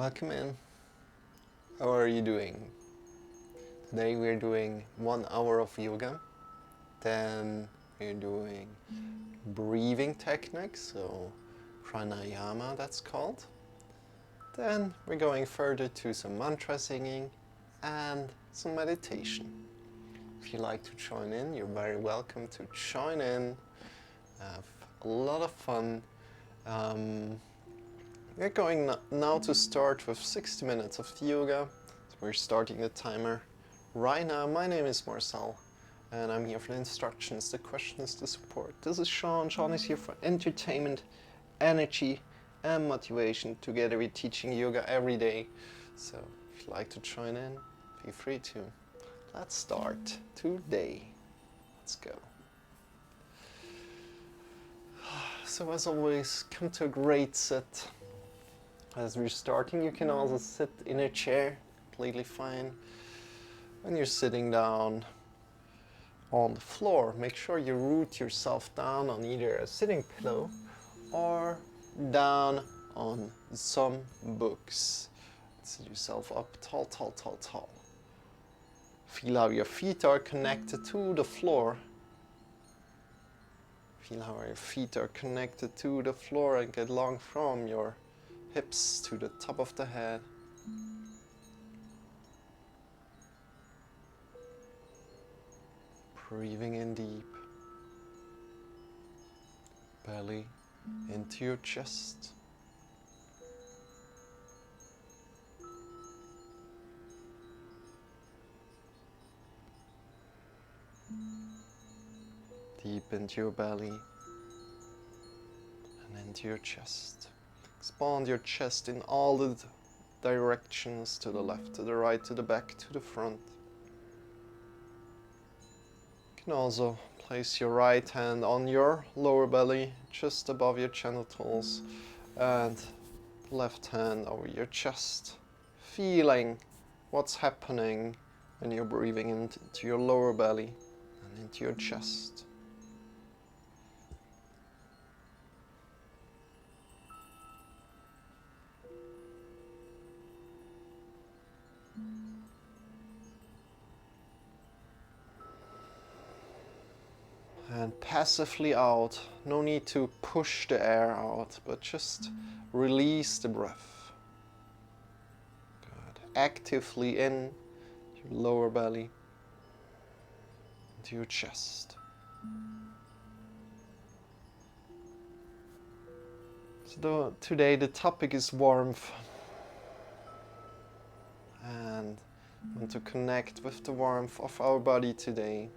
Welcome in. How are you doing? Today we're doing 1 hour of yoga. Then we're doing breathing techniques, so pranayama that's called. Then we're going further to some mantra singing and some meditation. If you'd like to join in, you're very welcome to join in. Have a lot of fun. We're going now to start with 60 minutes of yoga. So we're starting the timer right now. My name is Marcel and I'm here for the instructions, the questions, the support. This is Sean. Sean is here for entertainment, energy and motivation. Together we're teaching yoga every day. So if you'd like to join in, feel free to. Let's start today. Let's go. So as always, come to a great sit. As we're starting, you can also sit in a chair, completely fine. When you're sitting down on the floor, make sure you root yourself down on either a sitting pillow or down on some books. Sit yourself up tall, tall, tall, tall. Feel how your feet are connected to the floor. Feel how your feet are connected to the floor and get long from your hips to the top of the head. Breathing in deep. Belly into your chest. Deep into your belly and into your chest. Expand your chest in all the directions, to the left, to the right, to the back, to the front. You can also place your right hand on your lower belly, just above your genitals, and left hand over your chest, feeling what's happening when you're breathing into your lower belly and into your chest. And passively out, no need to push the air out, but just release the breath. Good. Actively in your lower belly, into your chest. So today the topic is warmth. And I want to connect with the warmth of our body today.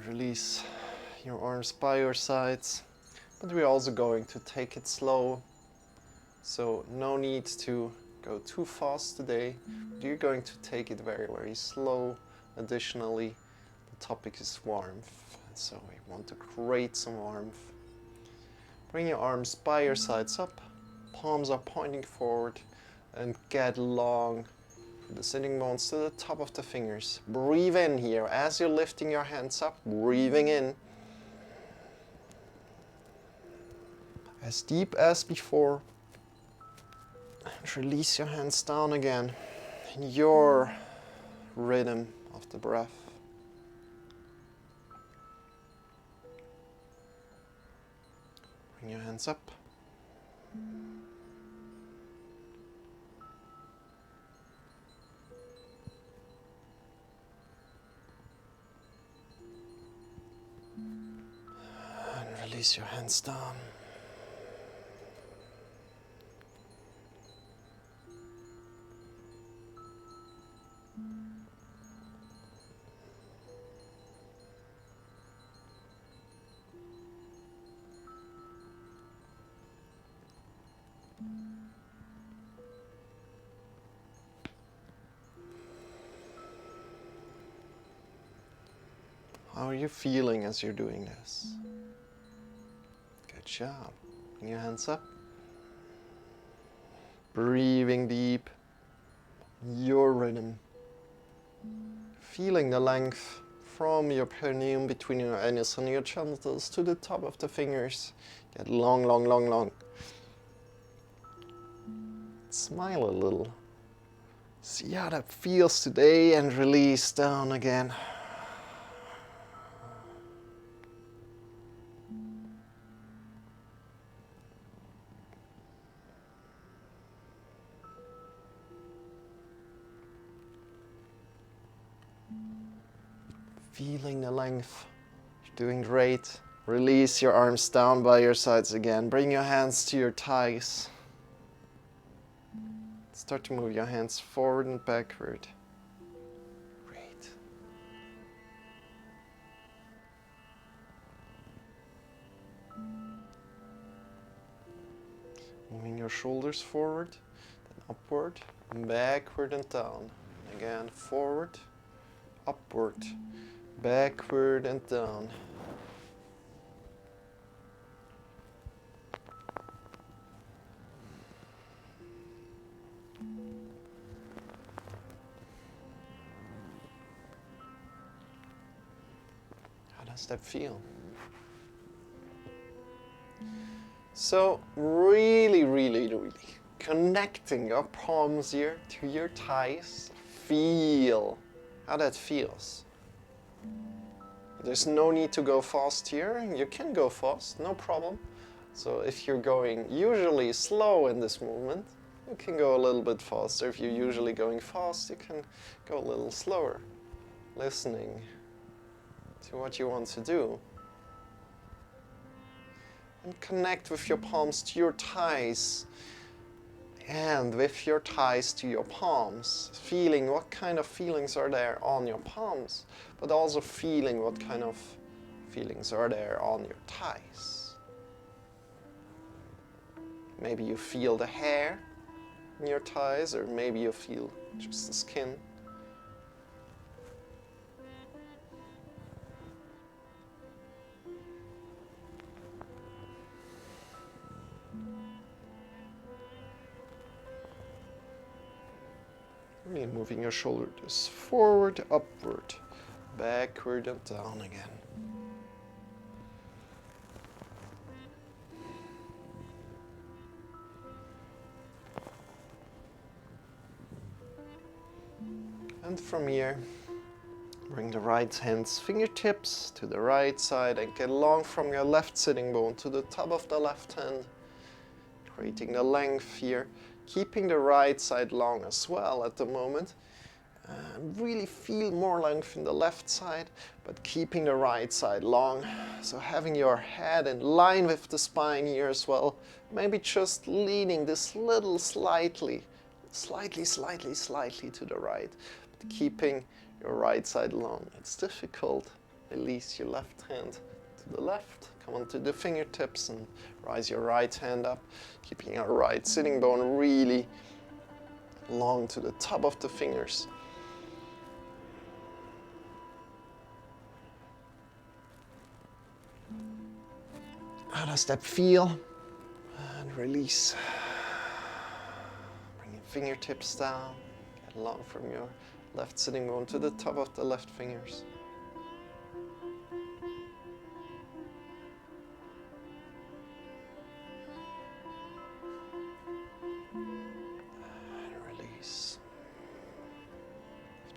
Release your arms by your sides, but we're also going to take it slow, so no need to go too fast today, but you're going to take it very, very slow. Additionally, the topic is warmth, so we want to create some warmth. Bring your arms by your sides up, palms are pointing forward, and get long the sitting bones to the top of the fingers. Breathe in here as you're lifting your hands up, breathing in. As deep as before. And release your hands down again in your rhythm of the breath. Bring your hands up. Release your hands down. How are you feeling as you're doing this? Good job. Bring your hands up. Breathing deep. Your rhythm. Feeling the length from your perineum between your anus and your genitals to the top of the fingers. Get long, long, long, long. Smile a little. See how that feels today and release down again. Feeling the length. You're doing great. Release your arms down by your sides again. Bring your hands to your thighs. Start to move your hands forward and backward. Great. Moving your shoulders forward, then upward, backward and down. Again, forward, upward, backward and down. How does that feel? So really, really, really connecting your palms here to your thighs. Feel how that feels. There's no need to go fast here. You can go fast, no problem. So if you're going usually slow in this movement, you can go a little bit faster. If you're usually going fast, you can go a little slower, listening to what you want to do. And connect with your palms to your thighs and with your thighs to your palms, feeling what kind of feelings are there on your palms, but also feeling what kind of feelings are there on your thighs. Maybe you feel the hair in your thighs, or maybe you feel just the skin. Really moving your shoulders forward, upward, backward and down again. And from here, bring the right hand's fingertips to the right side and get long from your left sitting bone to the top of the left hand, creating the length here. Keeping the right side long as well at the moment. And really feel more length in the left side, but keeping the right side long. So having your head in line with the spine here as well. Maybe just leaning this little slightly to the right, but keeping your right side long. It's difficult. Release your left hand to the left. Come onto the fingertips and rise your right hand up, keeping your right sitting bone really long to the top of the fingers. How does that feel? And release. Bring your fingertips down, get long from your left sitting bone to the top of the left fingers.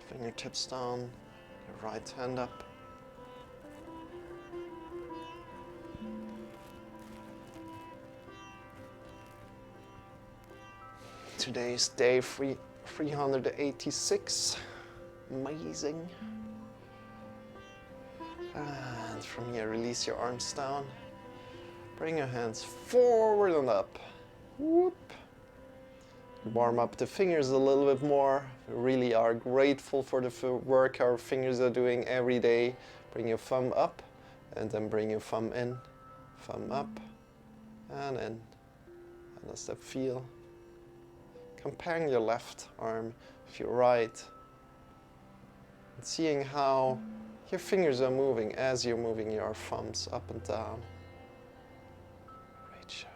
Fingertips down, your right hand up. Today is day 386. Amazing. And from here, release your arms down. Bring your hands forward and up. Whoop. Warm up the fingers a little bit more. We really are grateful for the work our fingers are doing every day. Bring your thumb up and then bring your thumb in. Thumb up and in. How does that feel? Comparing your left arm with your right. And seeing how your fingers are moving as you're moving your thumbs up and down. Great job.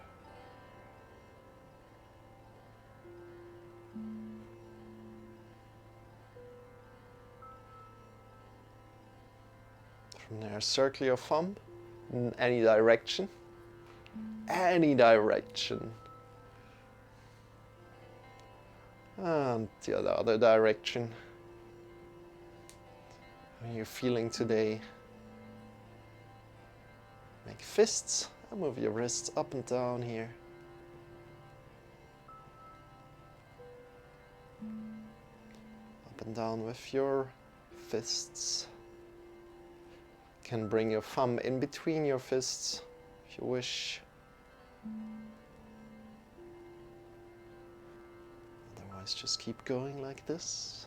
From there, circle your thumb in any direction. Any direction. And the other direction. How are you feeling today? Make fists and move your wrists up and down here. Up and down with your fists. You can bring your thumb in between your fists if you wish. Otherwise, just keep going like this.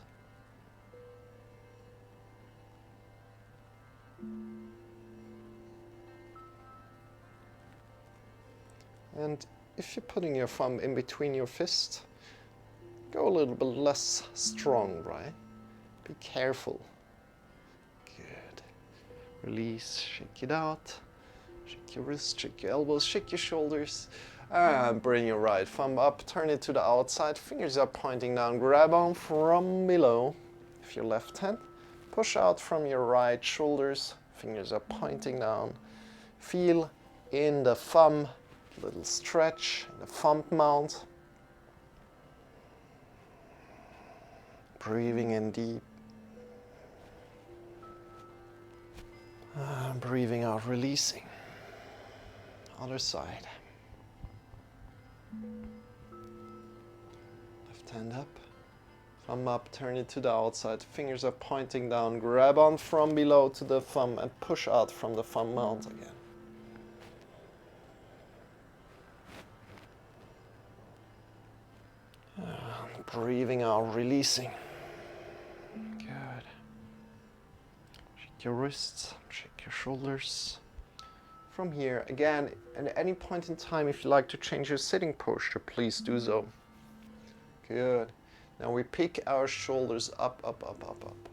And if you're putting your thumb in between your fists, go a little bit less strong, right? Be careful. Good. Release, shake it out. Shake your wrists, shake your elbows, shake your shoulders. And bring your right thumb up, turn it to the outside. Fingers are pointing down. Grab on from below. If your left hand, push out from your right shoulders. Fingers are pointing down. Feel in the thumb. Little stretch in the thumb mount. Breathing in deep. Breathing out, releasing. Other side. Left hand up. Thumb up, turn it to the outside. Fingers are pointing down. Grab on from below to the thumb and push out from the thumb mount again. Breathing out, releasing. Good. Shake your wrists, shake your shoulders. From here, again, at any point in time, if you like to change your sitting posture, please do so. Good. Now we pick our shoulders up, up, up, up, up.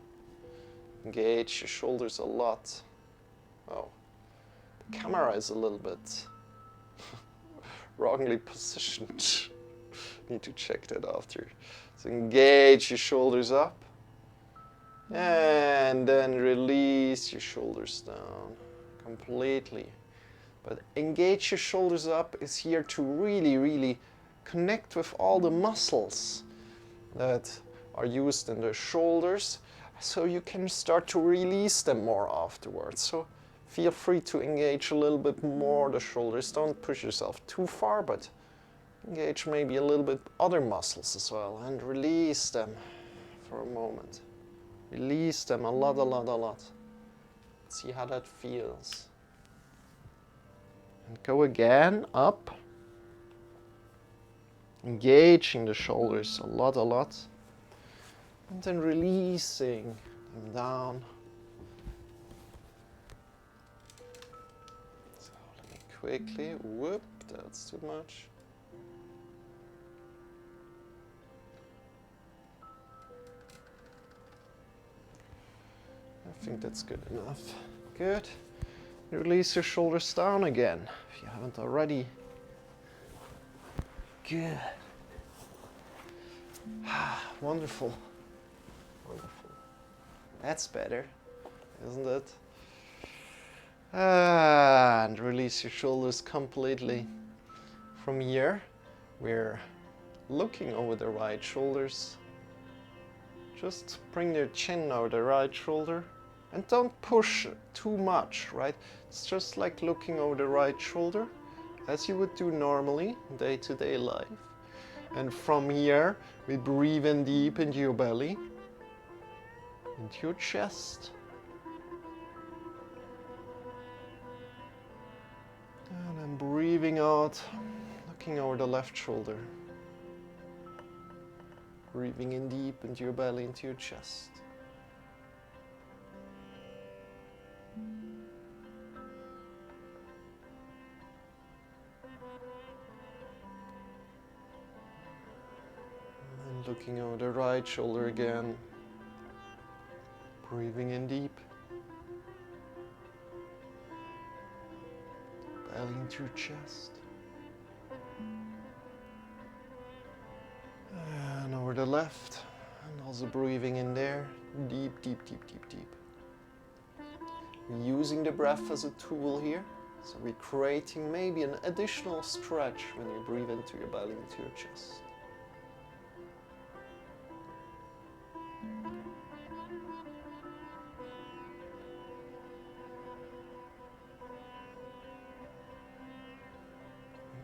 Engage your shoulders a lot. Oh, the camera is a little bit wrongly positioned. Need to check that after. So engage your shoulders up and then release your shoulders down completely. But engage your shoulders up is here to really connect with all the muscles that are used in the shoulders, so you can start to release them more afterwards. So feel free to engage a little bit more the shoulders. Don't push yourself too far, but engage maybe a little bit other muscles as well and release them for a moment. Release them a lot, a lot, a lot. See how that feels. And go again, up. Engaging the shoulders a lot, a lot. And then releasing them down. So let me quickly, whoop, that's too much. I think that's good enough. Good. Release your shoulders down again, if you haven't already. Good. Wonderful. Wonderful. That's better, isn't it? And release your shoulders completely. From here, we're looking over the right shoulders. Just bring your chin over the right shoulder. And don't push too much, right? It's just like looking over the right shoulder, as you would do normally, day-to-day life. And from here, we breathe in deep into your belly, into your chest. And then breathing out, looking over the left shoulder. Breathing in deep into your belly, into your chest. And looking over the right shoulder again. Breathing in deep. Belly into your chest. And over the left. And also breathing in there. Deep, deep, deep, deep, deep. We're using the breath as a tool here. So we're creating maybe an additional stretch when you breathe into your belly, into your chest.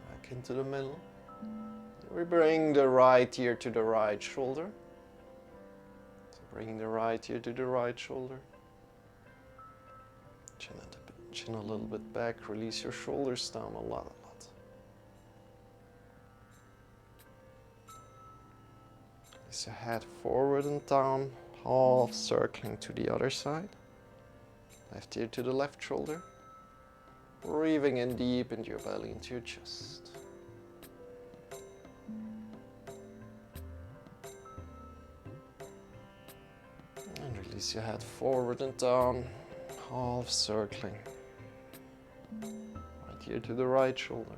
Back into the middle. We bring the right ear to the right shoulder. So bring the right ear to the right shoulder. Chin a little bit back, release your shoulders down a lot. Release your head forward and down, half circling to the other side. Left ear to the left shoulder. Breathing in deep into your belly, into your chest. And release your head forward and down, half circling. Right ear to the right shoulder.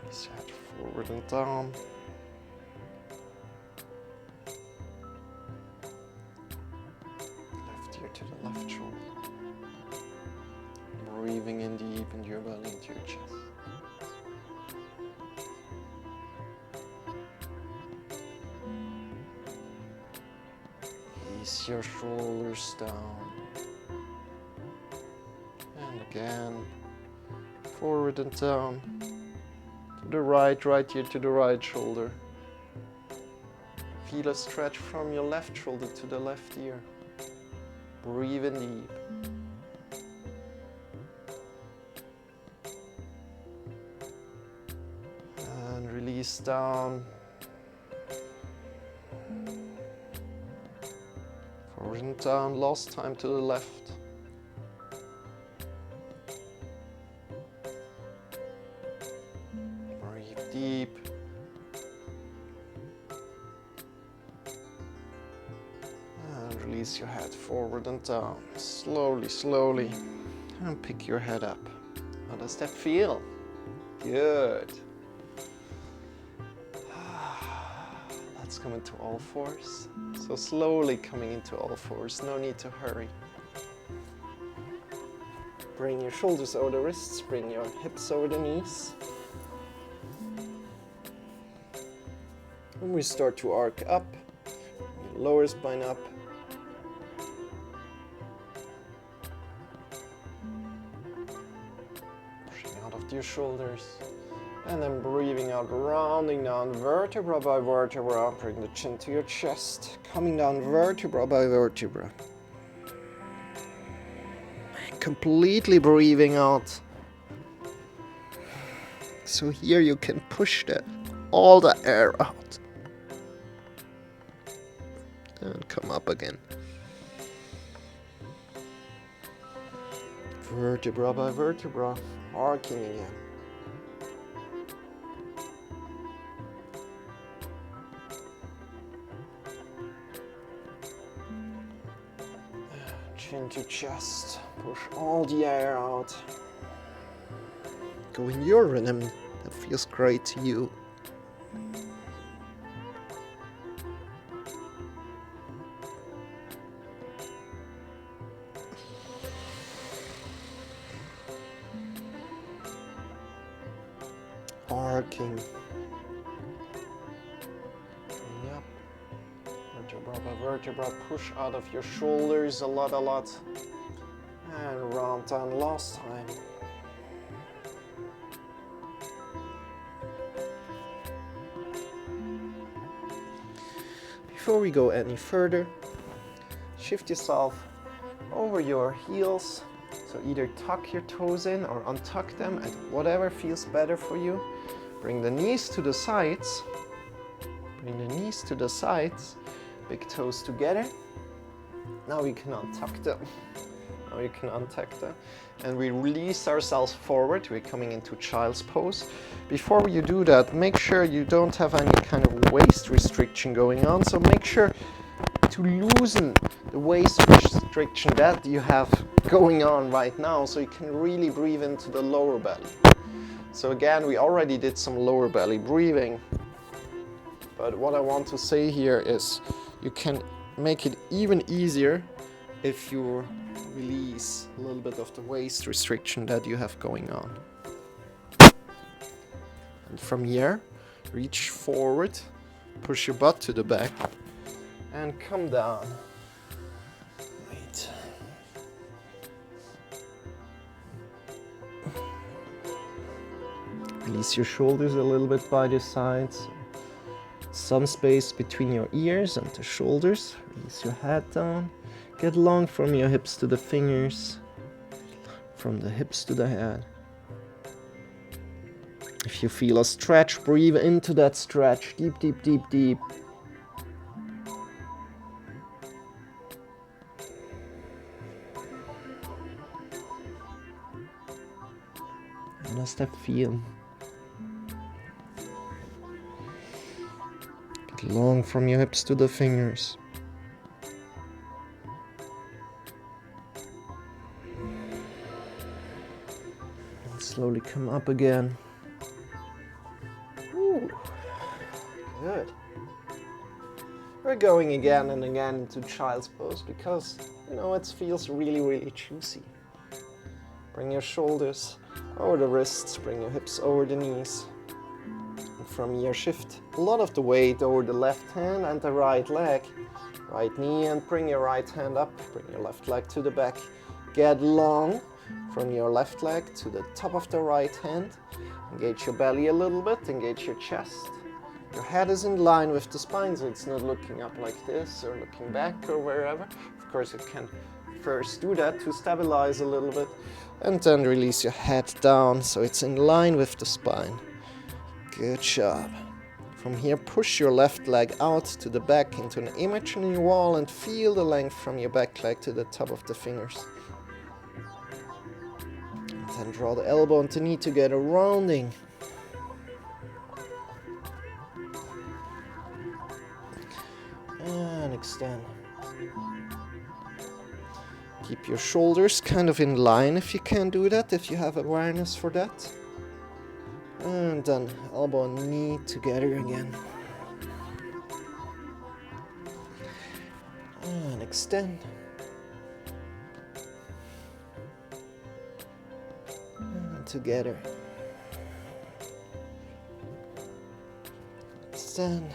Release your head forward and down. Left ear to the left shoulder. Breathing in deep into your belly, into your chest. Release your shoulders down. And again, forward and down. To the right ear to the right shoulder. Feel a stretch from your left shoulder to the left ear. Breathe in deep. And release down. Forward and down, last time to the left. Breathe deep. And release your head forward and down. Slowly, slowly. And pick your head up. How does that feel? Good. Let's come into all fours. So slowly coming into all fours, no need to hurry. Bring your shoulders over the wrists, bring your hips over the knees. And we start to arc up, lower spine up. Pushing out of your shoulders. And then breathing out, rounding down vertebra by vertebra. Bring the chin to your chest. Coming down vertebra by vertebra. And completely breathing out. So here you can push all the air out. And come up again. Vertebra by vertebra. Arcing again. Chin to chest, push all the air out. Go in your rhythm that feels great to you. Arcing. Yep. Vertebra by vertebra, push out of your shoulders a lot. And round down last time. Before we go any further, shift yourself over your heels. So either tuck your toes in or untuck them, and whatever feels better for you. Bring the knees to the sides. Bring the knees to the sides. Big toes together. Now we can untuck them. Now you can untuck them. And we release ourselves forward. We're coming into child's pose. Before you do that, make sure you don't have any kind of waist restriction going on. So make sure to loosen the waist restriction that you have going on right now, so you can really breathe into the lower belly. So again, we already did some lower belly breathing. But what I want to say here is you can make it even easier if you release a little bit of the waist restriction that you have going on. And from here, reach forward, push your butt to the back, and come down. Wait. Release your shoulders a little bit by the sides. Some space between your ears and the shoulders. Release your head down. Get long from your hips to the fingers, from the hips to the head. If you feel a stretch, breathe into that stretch. Deep, deep, deep, deep. How does that feel? Get long from your hips to the fingers. And slowly come up again. Ooh. Good. We're going again and again into child's pose because, you know, it feels really, really juicy. Bring your shoulders over the wrists, bring your hips over the knees. And from here, shift a lot of the weight over the left hand and the right leg. Right knee, and bring your right hand up, bring your left leg to the back. Get long from your left leg to the top of the right hand. Engage your belly a little bit, engage your chest. Your head is in line with the spine, so it's not looking up like this or looking back or wherever. Of course, you can first do that to stabilize a little bit, and then release your head down so it's in line with the spine. Good job. From here, push your left leg out to the back into an imaginary wall and feel the length from your back leg to the top of the fingers. And then draw the elbow and the knee together, rounding. And extend. Keep your shoulders kind of in line if you can do that, if you have awareness for that. And then elbow and knee together again. And extend. And together. Extend.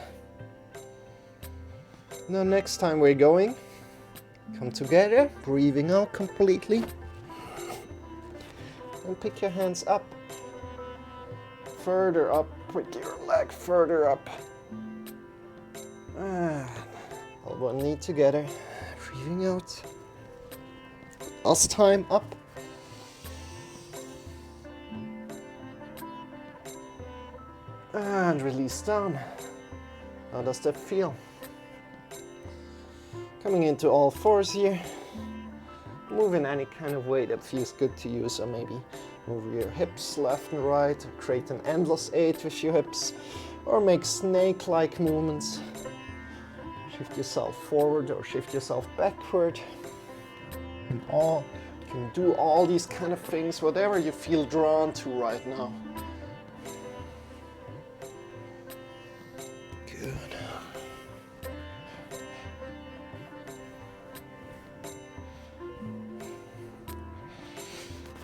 Now next time we're going, come together, breathing out completely. And pick your hands up. Further up, pick your leg further up. And elbow and knee together, breathing out. Last time, up. And release down. How does that feel? Coming into all fours here. Move in any kind of way that feels good to you, so maybe move your hips left and right, or create an endless 8 with your hips, or make snake-like movements. Shift yourself forward or shift yourself backward. And you can do all these kind of things, whatever you feel drawn to right now. Good.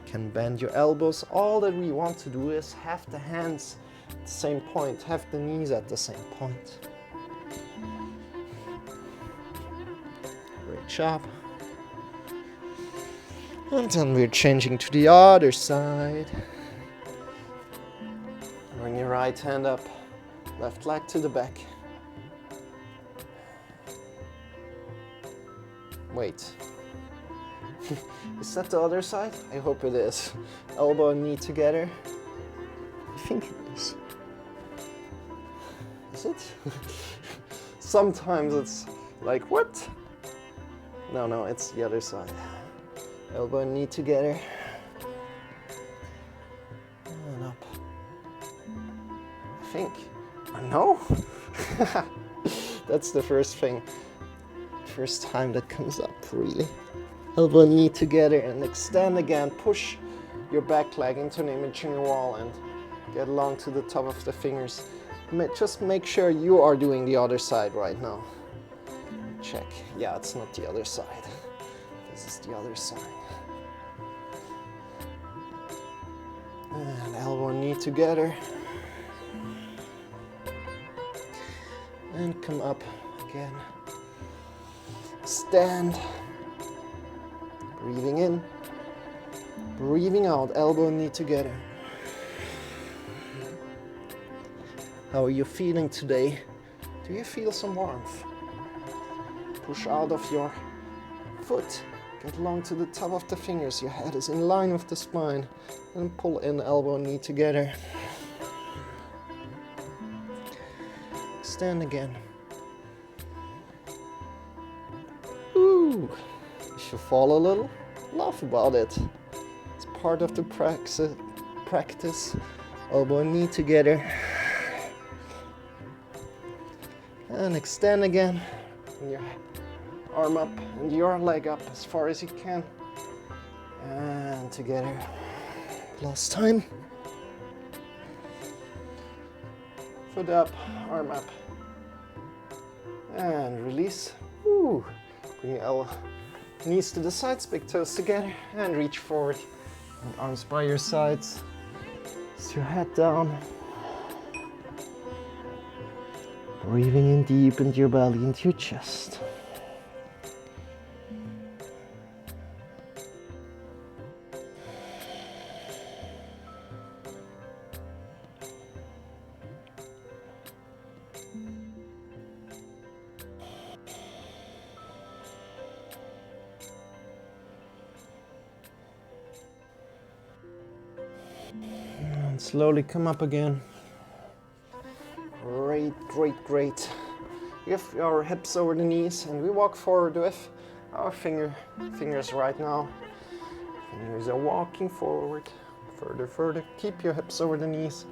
Can bend your elbows. All that we want to do is have the hands at the same point, have the knees at the same point. Great job. And then we're changing to the other side. Bring your right hand up, left leg to the back. Wait. Is that the other side? I hope it is. Elbow and knee together. I think it is. Is it? Sometimes it's like, what? No, it's the other side. Elbow and knee together. And up. I think. No? That's the first thing. First time that comes up, really. Elbow and knee together and extend again. Push your back leg into an imaginary wall and get along to the top of the fingers. Just make sure you are doing the other side right now. Check. Yeah, it's not the other side. This is the other side. And elbow and knee together. And come up again. Stand. Breathing in. Breathing out. Elbow and knee together. How are you feeling today? Do you feel some warmth? Push out of your foot. Get along to the top of the fingers. Your head is in line with the spine. And pull in elbow and knee together. Stand again. Ooh. If you fall a little, laugh about it. It's part of the practice. Elbow and knee together. And extend again. And your arm up and your leg up as far as you can. And together. Last time. Foot up, arm up. And release. Woo. Bring your knees to the sides, big toes together. And reach forward. And arms by your sides. Sit your head down. Breathing in deep into your belly, into your chest. And slowly come up again. Great, great, great. We have our hips over the knees and we walk forward with our fingers right now. Fingers are walking forward, further. Keep your hips over the knees.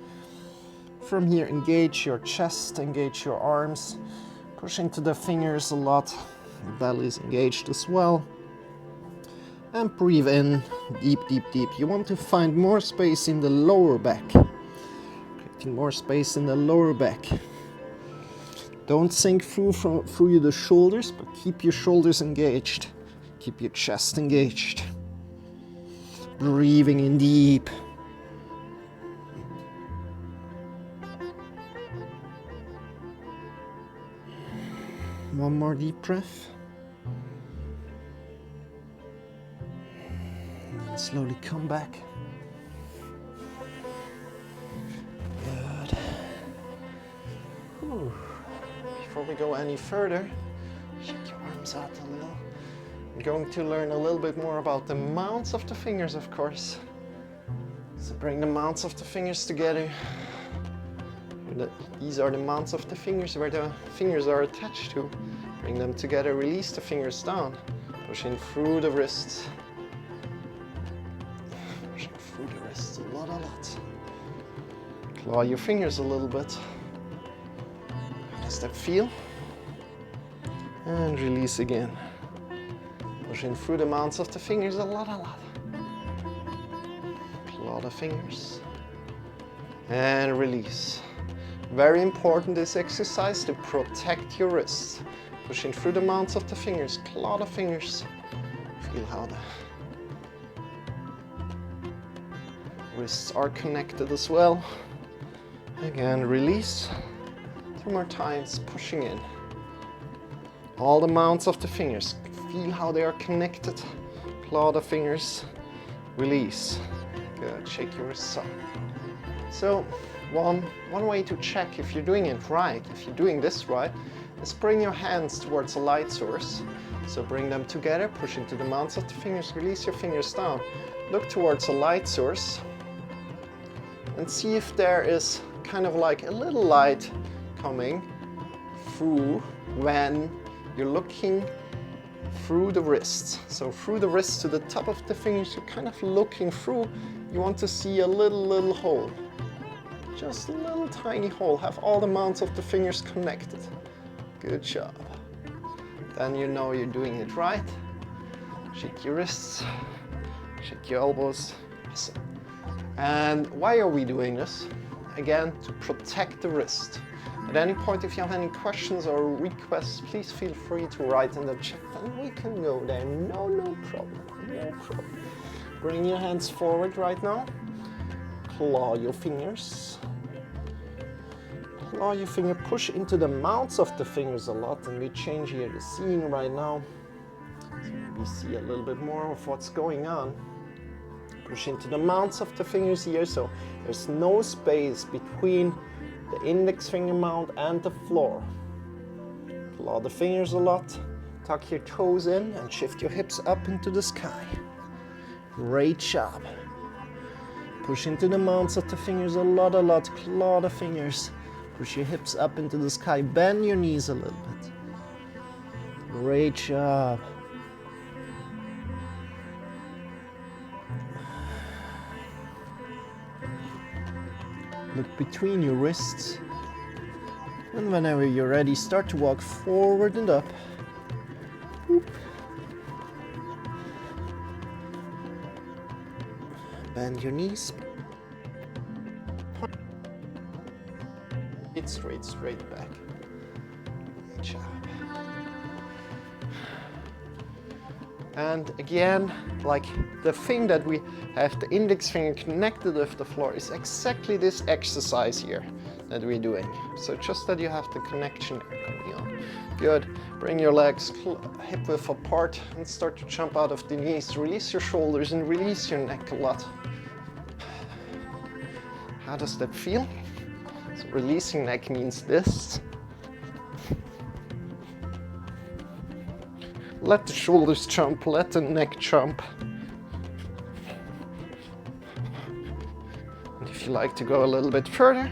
From here, engage your chest, engage your arms. Push into the fingers a lot. The belly is engaged as well. And breathe in, deep, deep, deep. You want to find more space in the lower back. Creating more space in the lower back. Don't sink through the shoulders, but keep your shoulders engaged. Keep your chest engaged. Breathing in deep. One more deep breath. And then slowly come back. Good. Whew. Before we go any further, shake your arms out a little. We're going to learn a little bit more about the mounts of the fingers, of course. So bring the mounts of the fingers together. These are the mounts of the fingers where the fingers are attached to. Bring them together, release the fingers down. Push in through the wrists. Pushing through the wrists a lot. Claw your fingers a little bit. How does that feel? And release again. Pushing through the mounts of the fingers a lot. Claw the fingers. And release. Very important, this exercise, to protect your wrists. Pushing through the mounts of the fingers, claw the fingers. Feel how the wrists are connected as well. Again, release. 2 more times, pushing in. All the mounts of the fingers. Feel how they are connected. Claw the fingers. Release. Good. Shake your wrists up. So, one way to check if you're doing it right, if you're doing this right, is bring your hands towards a light source. So bring them together, push into the mounts of the fingers, release your fingers down. Look towards a light source and see if there is kind of like a little light coming through when you're looking through the wrists. So through the wrists to the top of the fingers, you're kind of looking through. You want to see a little hole. Just a little tiny hole. Have all the mounts of the fingers connected. Good job. Then you know you're doing it right. Shake your wrists. Shake your elbows. Awesome. And why are we doing this? Again, to protect the wrist. At any point, if you have any questions or requests, please feel free to write in the chat and we can go there. No problem, no problem. Bring your hands forward right now. Claw your fingers. Claw your finger, push into the mounts of the fingers a lot, and we change here the scene right now. So we see a little bit more of what's going on. Push into the mounts of the fingers here, so there's no space between the index finger mount and the floor. Claw the fingers a lot, tuck your toes in and shift your hips up into the sky. Great job. Push into the mounts of the fingers a lot, claw the fingers. Push your hips up into the sky, bend your knees a little bit. Great job. Look between your wrists, and whenever you're ready, start to walk forward and up. Whoop. Bend your knees. Straight back. Good job. And again, like the thing that we have the index finger connected with the floor is exactly this exercise here that we're doing. So just that you have the connection going on. Good. Bring your legs hip width apart and start to jump out of the knees. Release your shoulders and release your neck a lot. How does that feel? So releasing neck means this. Let the shoulders jump, let the neck jump. And if you like to go a little bit further,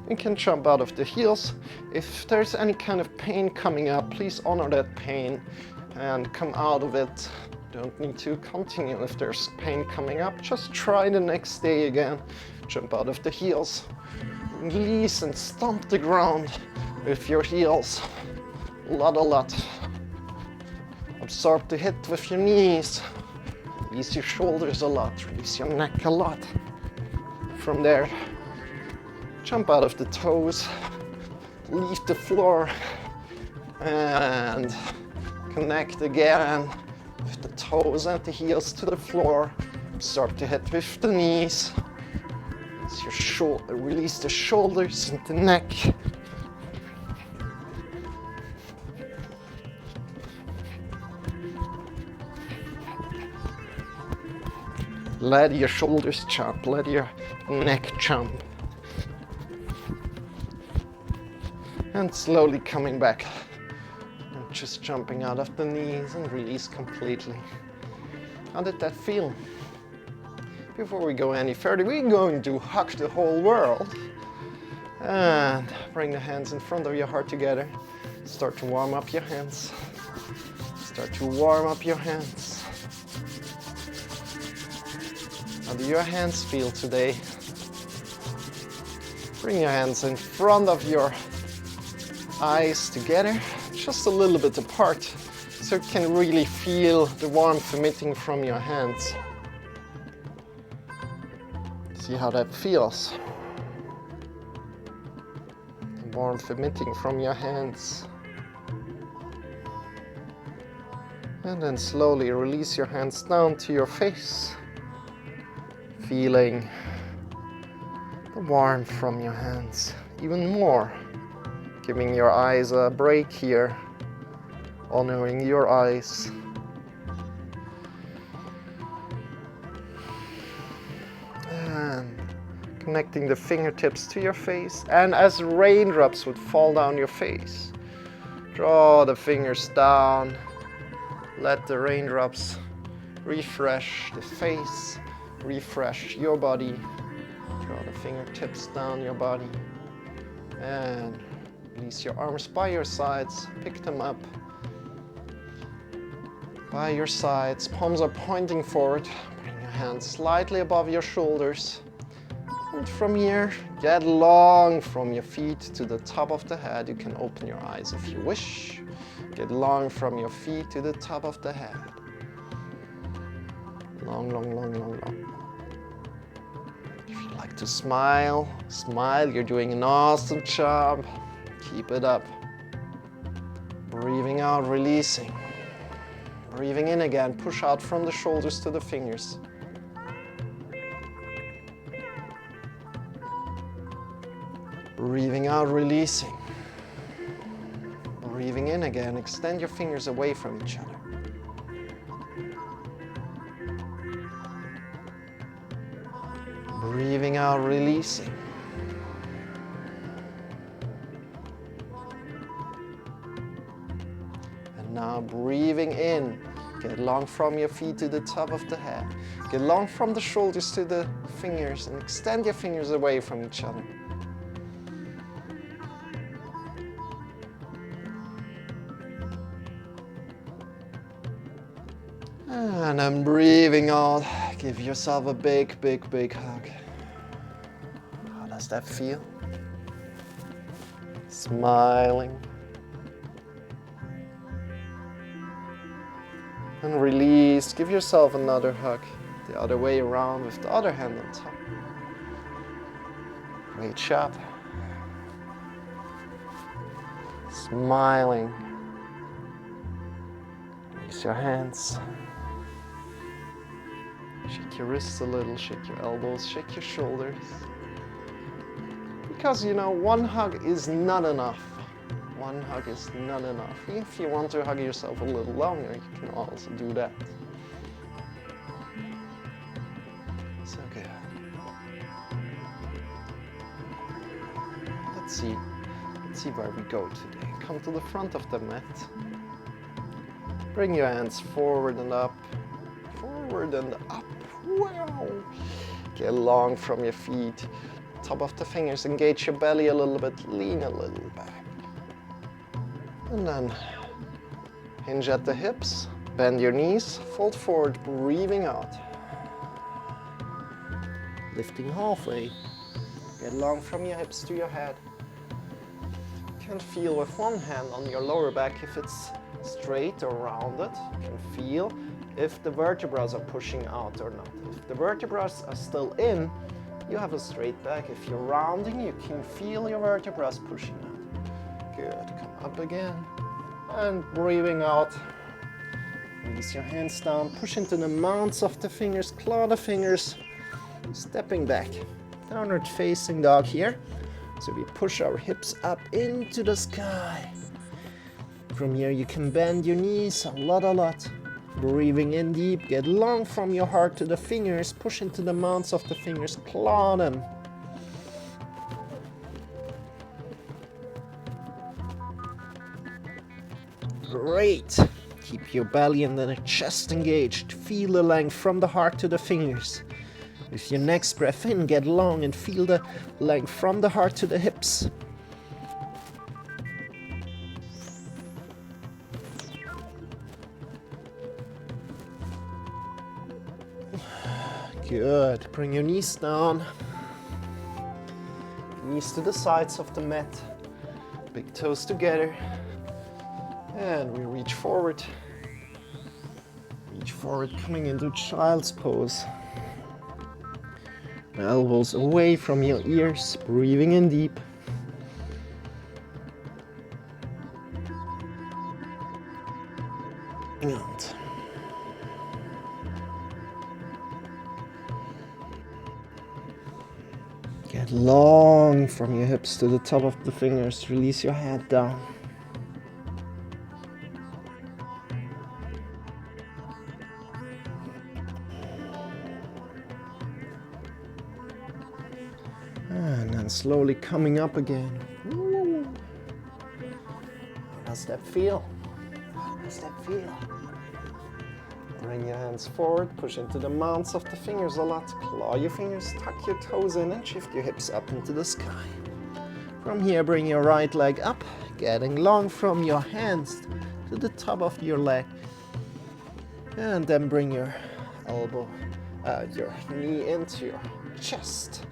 you can jump out of the heels. If there's any kind of pain coming up, please honor that pain and come out of it. Don't need to continue if there's pain coming up. Just try the next day again. Jump out of the heels. Release and stomp the ground with your heels. A lot. Absorb the hit with your knees. Release your shoulders a lot. Release your neck a lot. From there, jump out of the toes. Leave the floor. And connect again with the toes and the heels to the floor. Absorb the head with the knees. Release the shoulders and the neck. Let your shoulders jump, let your neck jump. And slowly coming back. And just jumping out of the knees and release completely. How did that feel? Before we go any further, we're going to hug the whole world. And bring the hands in front of your heart together. Start to warm up your hands. Start to warm up your hands. How do your hands feel today? Bring your hands in front of your eyes together, just a little bit apart, so you can really feel the warmth emitting from your hands. See how that feels. The warmth emitting from your hands. And then slowly release your hands down to your face. Feeling the warmth from your hands even more. Giving your eyes a break here. Honoring your eyes. And connecting the fingertips to your face. And as raindrops would fall down your face, draw the fingers down. Let the raindrops refresh the face. Refresh your body. Draw the fingertips down your body. And release your arms by your sides. Pick them up. By your sides. Palms are pointing forward. Bring your hands slightly above your shoulders. And from here, get long from your feet to the top of the head. You can open your eyes if you wish. Get long from your feet to the top of the head. Long, long, long, long, long. Like to smile, smile, you're doing an awesome job. Keep it up. Breathing out, releasing. Breathing in again, push out from the shoulders to the fingers. Breathing out, releasing. Breathing in again, extend your fingers away from each other. Breathing out, releasing. And now breathing in. Get long from your feet to the top of the head. Get long from the shoulders to the fingers and extend your fingers away from each other. And then breathing out, give yourself a big, big, big hug. How does that feel? Smiling. And release, give yourself another hug. The other way around with the other hand on top. Great job. Smiling. Release your hands. Shake your wrists a little, shake your elbows, shake your shoulders. Because you know, one hug is not enough. One hug is not enough. If you want to hug yourself a little longer, you can also do that. So good. Let's see where we go today. Come to the front of the mat. Bring your hands forward and up. Forward and up. Wow. Get long from your feet. Top of the fingers, engage your belly a little bit, lean a little back. And then hinge at the hips, bend your knees, fold forward, breathing out. Lifting halfway. Get long from your hips to your head. You can feel with one hand on your lower back if it's straight or rounded. You can feel if the vertebrae are pushing out or not. If the vertebrae are still in, you have a straight back. If you're rounding, you can feel your vertebrae pushing out. Good, come up again. And breathing out. Release your hands down, push into the mounts of the fingers, claw the fingers, stepping back. Downward facing dog here. So we push our hips up into the sky. From here you can bend your knees a lot. Breathing in deep, get long from your heart to the fingers, push into the mounts of the fingers, claw them. Great. Keep your belly and the chest engaged. Feel the length from the heart to the fingers. With your next breath in, get long and feel the length from the heart to the hips. Good. Bring your knees down. Knees to the sides of the mat. Big toes together. And we reach forward. Reach forward, coming into child's pose. Elbows away from your ears. Breathing in deep. And get long from your hips to the top of the fingers. Release your head down. And then slowly coming up again. Woo. How does that feel? How does that feel? Bring your hands forward, push into the mounts of the fingers a lot. Claw your fingers, tuck your toes in and shift your hips up into the sky. From here, bring your right leg up, getting long from your hands to the top of your leg. And then bring your your knee into your chest.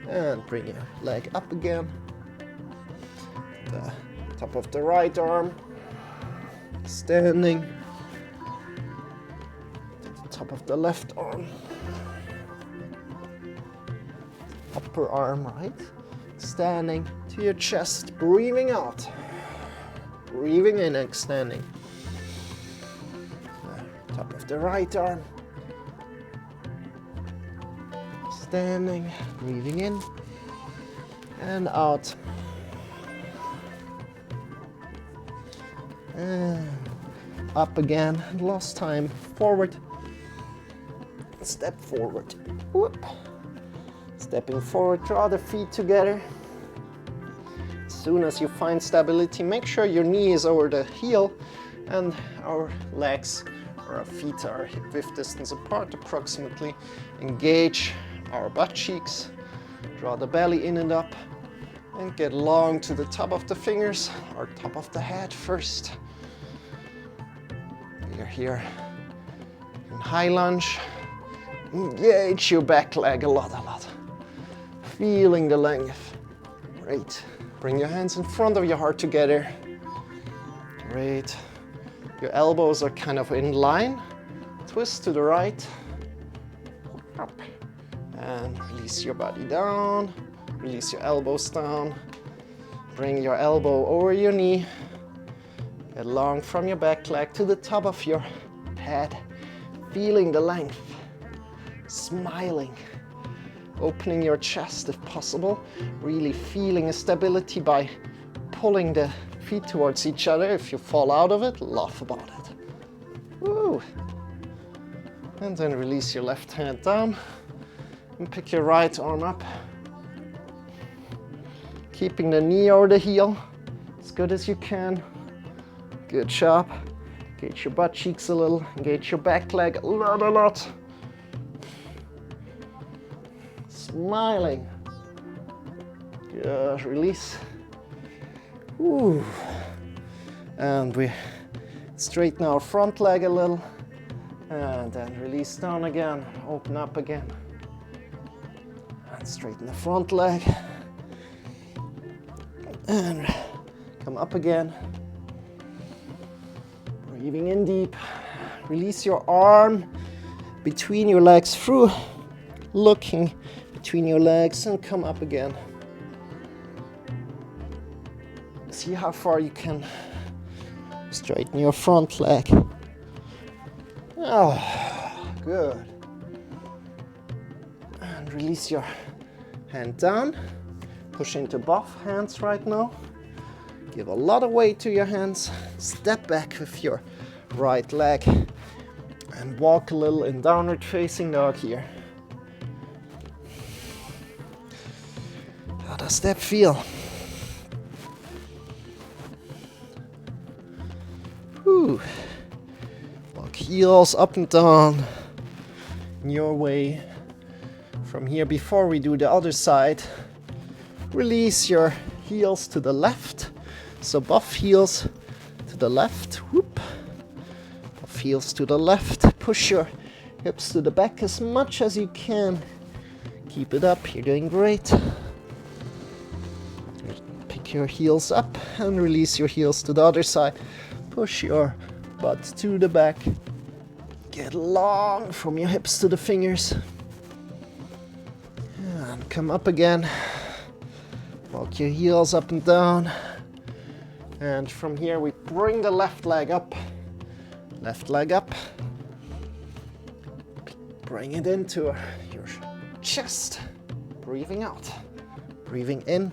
And bring your leg up again. The top of the right arm. Standing. To the top of the left arm. Up upper arm, right? Extending to your chest, breathing out. Breathing in, extending. Top of the right arm. Extending, breathing in and out. And up again, last time, forward. Step forward. Whoop. Stepping forward, draw the feet together. As soon as you find stability, make sure your knee is over the heel and our legs or our feet are hip width distance apart approximately. Engage our butt cheeks, draw the belly in and up, and get long to the top of the fingers or top of the head first. You're here in high lunge. Engage your back leg a lot. Feeling the length. Great. Bring your hands in front of your heart together. Great. Your elbows are kind of in line. Twist to the right. Up. And release your body down. Release your elbows down. Bring your elbow over your knee. Get long from your back leg to the top of your head. Feeling the length. Smiling. Opening your chest if possible. Really feeling a stability by pulling the feet towards each other. If you fall out of it, laugh about it. Woo. And then release your left hand down and pick your right arm up. Keeping the knee over the heel as good as you can. Good job. Engage your butt cheeks a little. Engage your back leg a lot. Smiling. Good. Release. Ooh. And we straighten our front leg a little. And then release down again. Open up again. And straighten the front leg. And come up again. Breathing in deep. Release your arm between your legs through. Looking between your legs and come up again. See how far you can straighten your front leg. Oh, good. And release your hand down. Push into both hands right now. Give a lot of weight to your hands. Step back with your right leg and walk a little in downward facing dog here. How does that feel? Whew. Walk heels up and down in your way. From here, before we do the other side, release your heels to the left. So both heels to the left. Whoop. Both heels to the left. Push your hips to the back as much as you can. Keep it up. You're doing great. Pick your heels up and release your heels to the other side. Push your butt to the back. Get long from your hips to the fingers. And come up again. Walk your heels up and down. And from here we bring the left leg up. Left leg up. Bring it into your chest. Breathing out. Breathing in.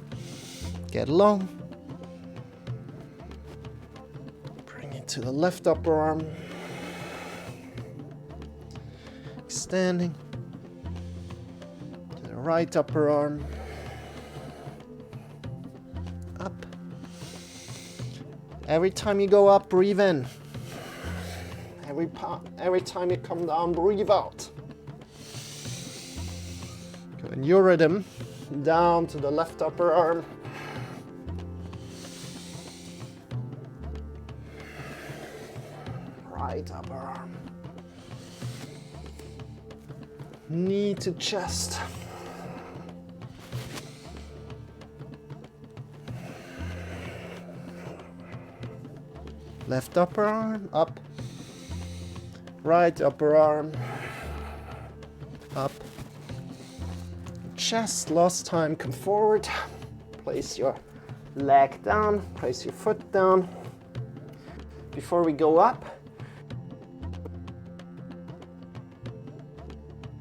Get long. Bring it to the left upper arm. Extending. To the right upper arm. Up. Every time you go up, breathe in. Every time you come down, breathe out. Go in your rhythm. Down to the left upper arm. Right upper arm. Knee to chest. Left upper arm, up. Right upper arm, up. chest. Last time, come forward. Place your leg down, place your foot down. Before we go up,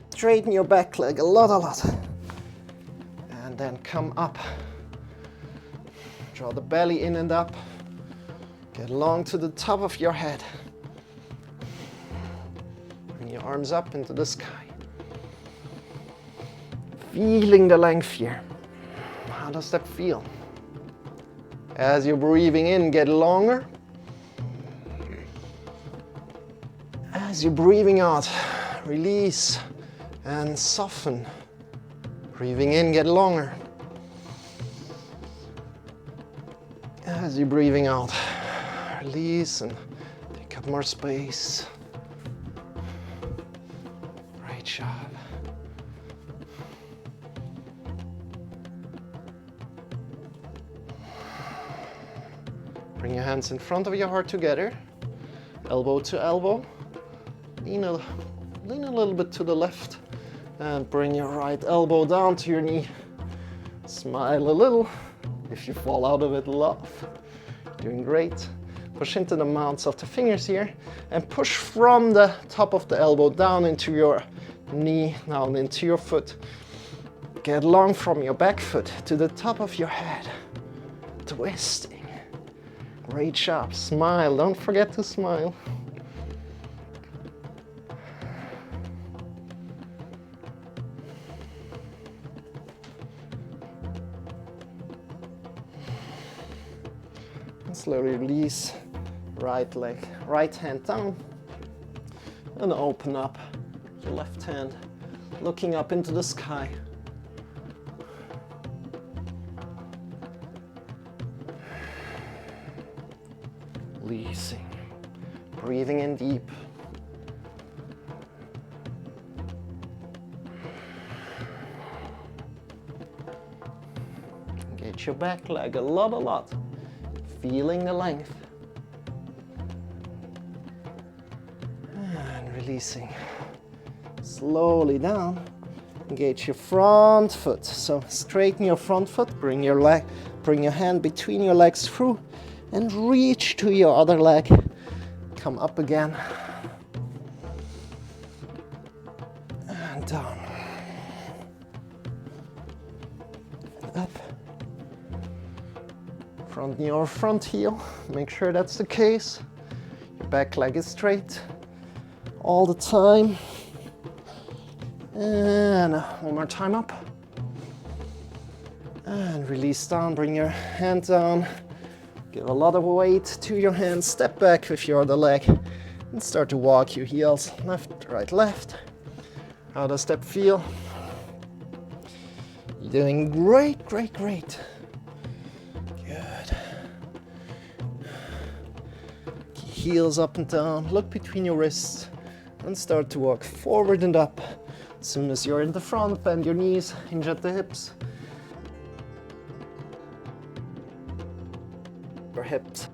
straighten your back leg a lot. And then come up. Draw the belly in and up. Get long to the top of your head. Bring your arms up into the sky. Feeling the length here. How does that feel? As you're breathing in, get longer. As you're breathing out, release and soften. Breathing in, get longer. As you're breathing out, release and take up more space. Great job. Bring your hands in front of your heart together, elbow to elbow. Lean a little bit to the left and bring your right elbow down to your knee. Smile a little. If you fall out of it, laugh. Doing great. Push into the mounts of the fingers here and push from the top of the elbow down into your knee, down into your foot. Get long from your back foot to the top of your head. Twisting. Great job. Smile. Don't forget to smile. And slowly release. Right leg, right hand down. And open up your left hand, looking up into the sky. Releasing, breathing in deep. Engage your back leg a lot. Feeling the length. And releasing. Slowly down. Engage your front foot. So straighten your front foot, bring your hand between your legs through. And reach to your other leg. Come up again. And down. And up. Front knee or front heel. Make sure that's the case. Your back leg is straight all the time. And one more time up. And release down. Bring your hand down. Give a lot of weight to your hands. Step back with your other leg and start to walk your heels left, right, left. How does that feel? You're doing great. Good. Heels up and down. Look between your wrists and start to walk forward and up. As soon as you're in the front, bend your knees, hinge at the hips. Your hips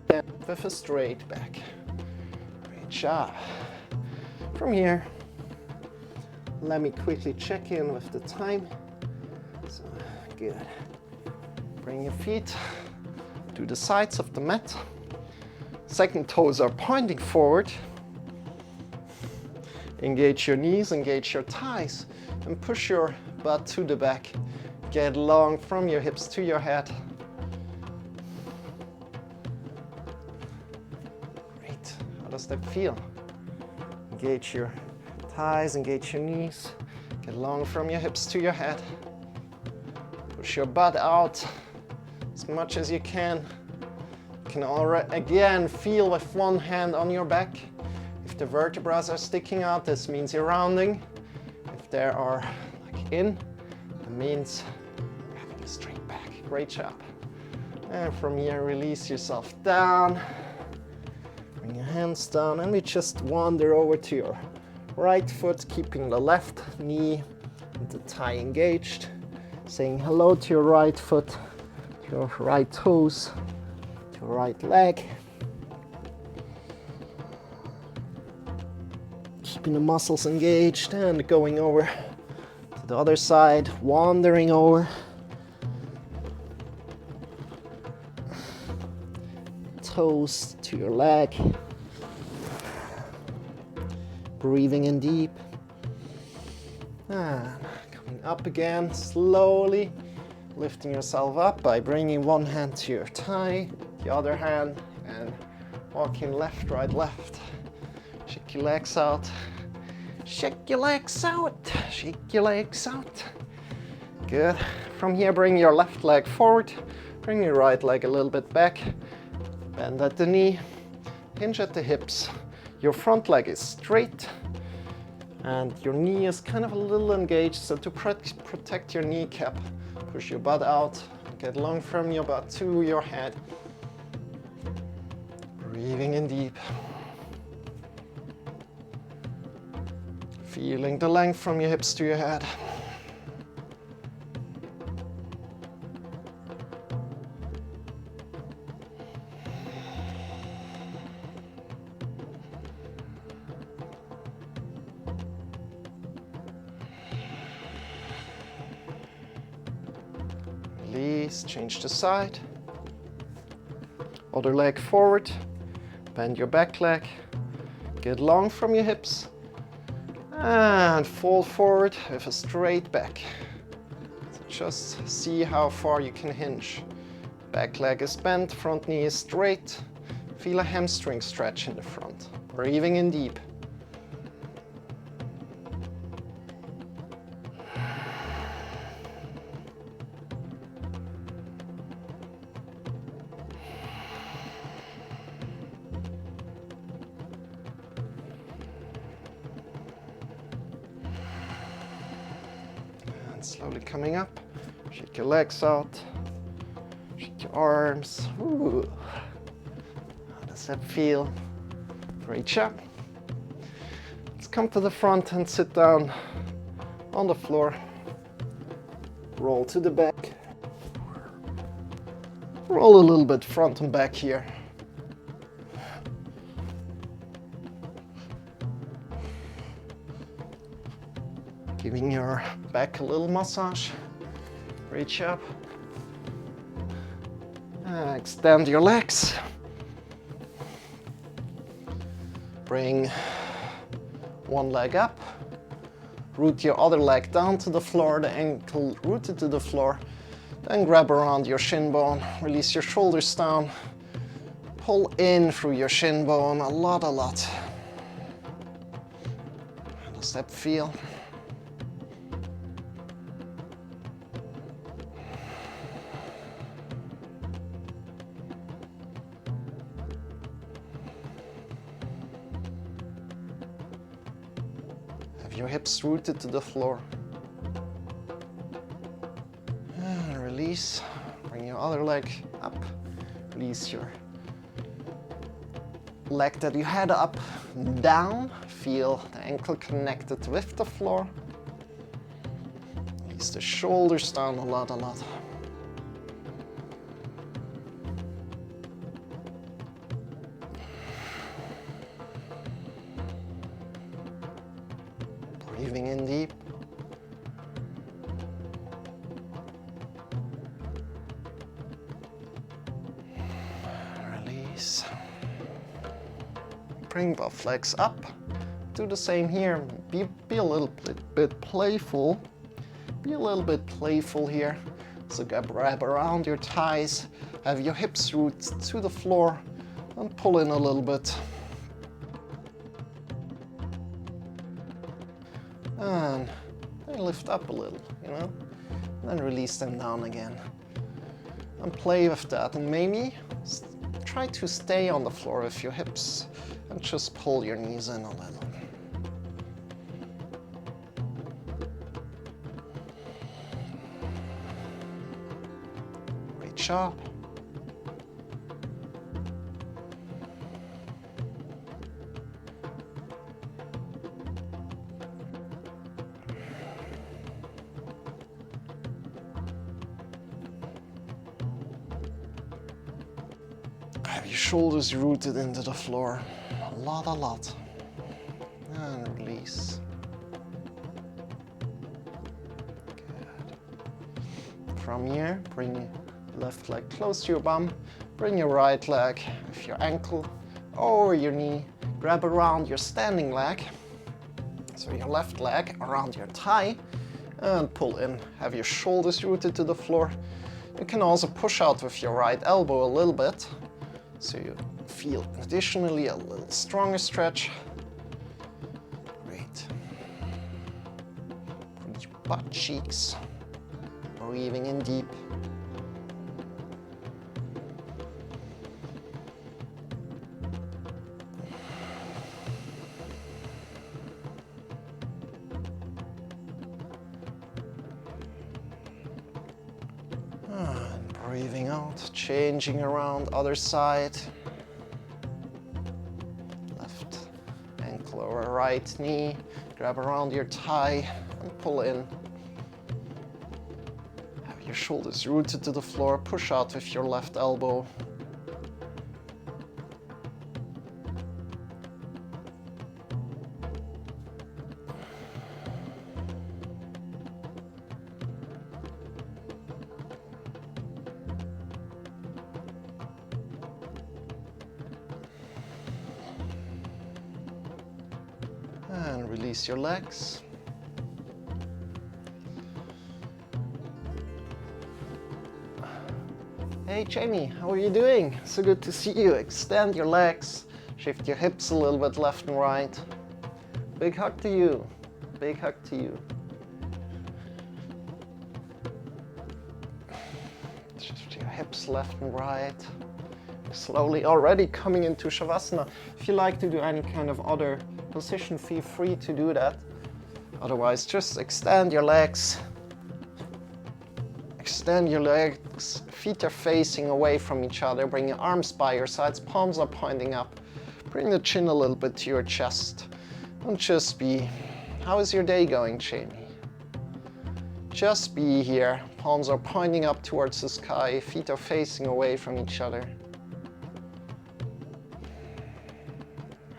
with a straight back. Great job. From here, let me quickly check in with the time. So, good. Bring your feet to the sides of the mat. Second toes are pointing forward. Engage your knees, engage your thighs, and push your butt to the back. Get long from your hips to your head. How does that feel? Engage your thighs, engage your knees. Get long from your hips to your head. Push your butt out as much as you can. You can already, again, feel with one hand on your back. If the vertebrae are sticking out, this means you're rounding. If they are like in, it means having a straight back. Great job. And from here, release yourself down. Bring your hands down and we just wander over to your right foot, keeping the left knee and the thigh engaged. Saying hello to your right foot, to your right toes, to your right leg. Keeping the muscles engaged and going over to To the other side, wandering over. Toes to your leg. Breathing in deep. And coming up again, slowly lifting yourself up by bringing one hand to your thigh, the other hand, and walking left, right, left. Shake your legs out. Shake your legs out. Shake your legs out. Good. From here, bring your left leg forward. Bring your right leg a little bit back. Bend at the knee. Hinge at the hips. Your front leg is straight. And your knee is kind of a little engaged, so to protect your kneecap, push your butt out, get long from your butt to your head. Breathing in deep. Feeling the length from your hips to your head. Release, change the side. Other leg forward. Bend your back leg. Get long from your hips. And fall forward with a straight back. So just see how far you can hinge. Back leg is bent, front knee is straight. Feel a hamstring stretch in the front. Breathing in deep. Slowly coming up, shake your legs out, shake your arms. Ooh. How does that feel? Great job. Let's come to the front and sit down on the floor. Roll to the back. Roll a little bit front and back here. Giving your back a little massage. Reach up. Extend your legs. Bring one leg up. Root your other leg down to the floor, the ankle rooted to the floor. Then grab around your shin bone. Release your shoulders down. Pull in through your shin bone a lot. How does that feel? Your hips rooted to the floor. And release. Bring your other leg up. Release your leg that you had up, down. Feel the ankle connected with the floor. Release the shoulders down a lot. Breathing in deep. Release. Bring both legs up. Do the same here. Be a little bit playful. Be a little bit playful here. So grab around your thighs. Have your hips root to the floor and pull in a little bit. And they lift up a little, and then release them down again. And play with that, and maybe try to stay on the floor with your hips and just pull your knees in a little. Reach up. Have your shoulders rooted into the floor. A lot. And release. From here, bring your left leg close to your bum, bring your right leg with your ankle over your knee, grab around your standing leg, so your left leg around your thigh, and pull in. Have your shoulders rooted to the floor. You can also push out with your right elbow a little bit, so you feel additionally a little stronger stretch. Great. Put your butt cheeks, breathing in deep. And breathing out, changing around, other side. Left ankle over right knee, grab around your thigh and pull in. Have your shoulders rooted to the floor, push out with your left elbow. And release your legs. Hey Jamie, how are you doing? So good to see you. Extend your legs, shift your hips a little bit left and right. Big hug to you. Big hug to you. Shift your hips left and right. Slowly already coming into Shavasana. If you like to do any kind of other position, feel free to do that. Otherwise, just extend your legs. Extend your legs, feet are facing away from each other. Bring your arms by your sides, palms are pointing up. Bring the chin a little bit to your chest. And just be. How is your day going, Jamie? Just be here. Palms are pointing up towards the sky, feet are facing away from each other.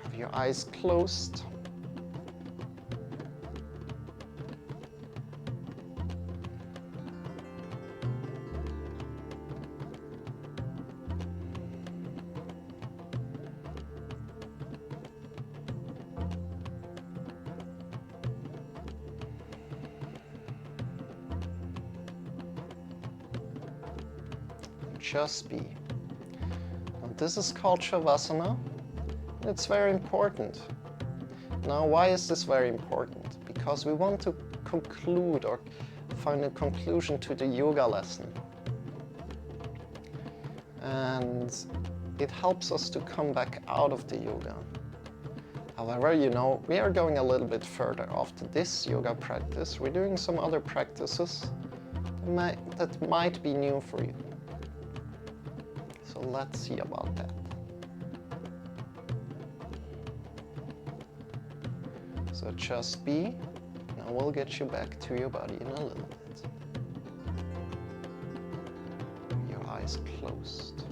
Have your eyes closed. Just be. And this is called Shavasana. It's very important. Now, why is this very important? Because we want to conclude or find a conclusion to the yoga lesson. And it helps us to come back out of the yoga. However, you know, we are going a little bit further after this yoga practice. We're doing some other practices that might be new for you. So let's see about that. So just be. Now we'll get you back to your body in a little bit. Your eyes closed.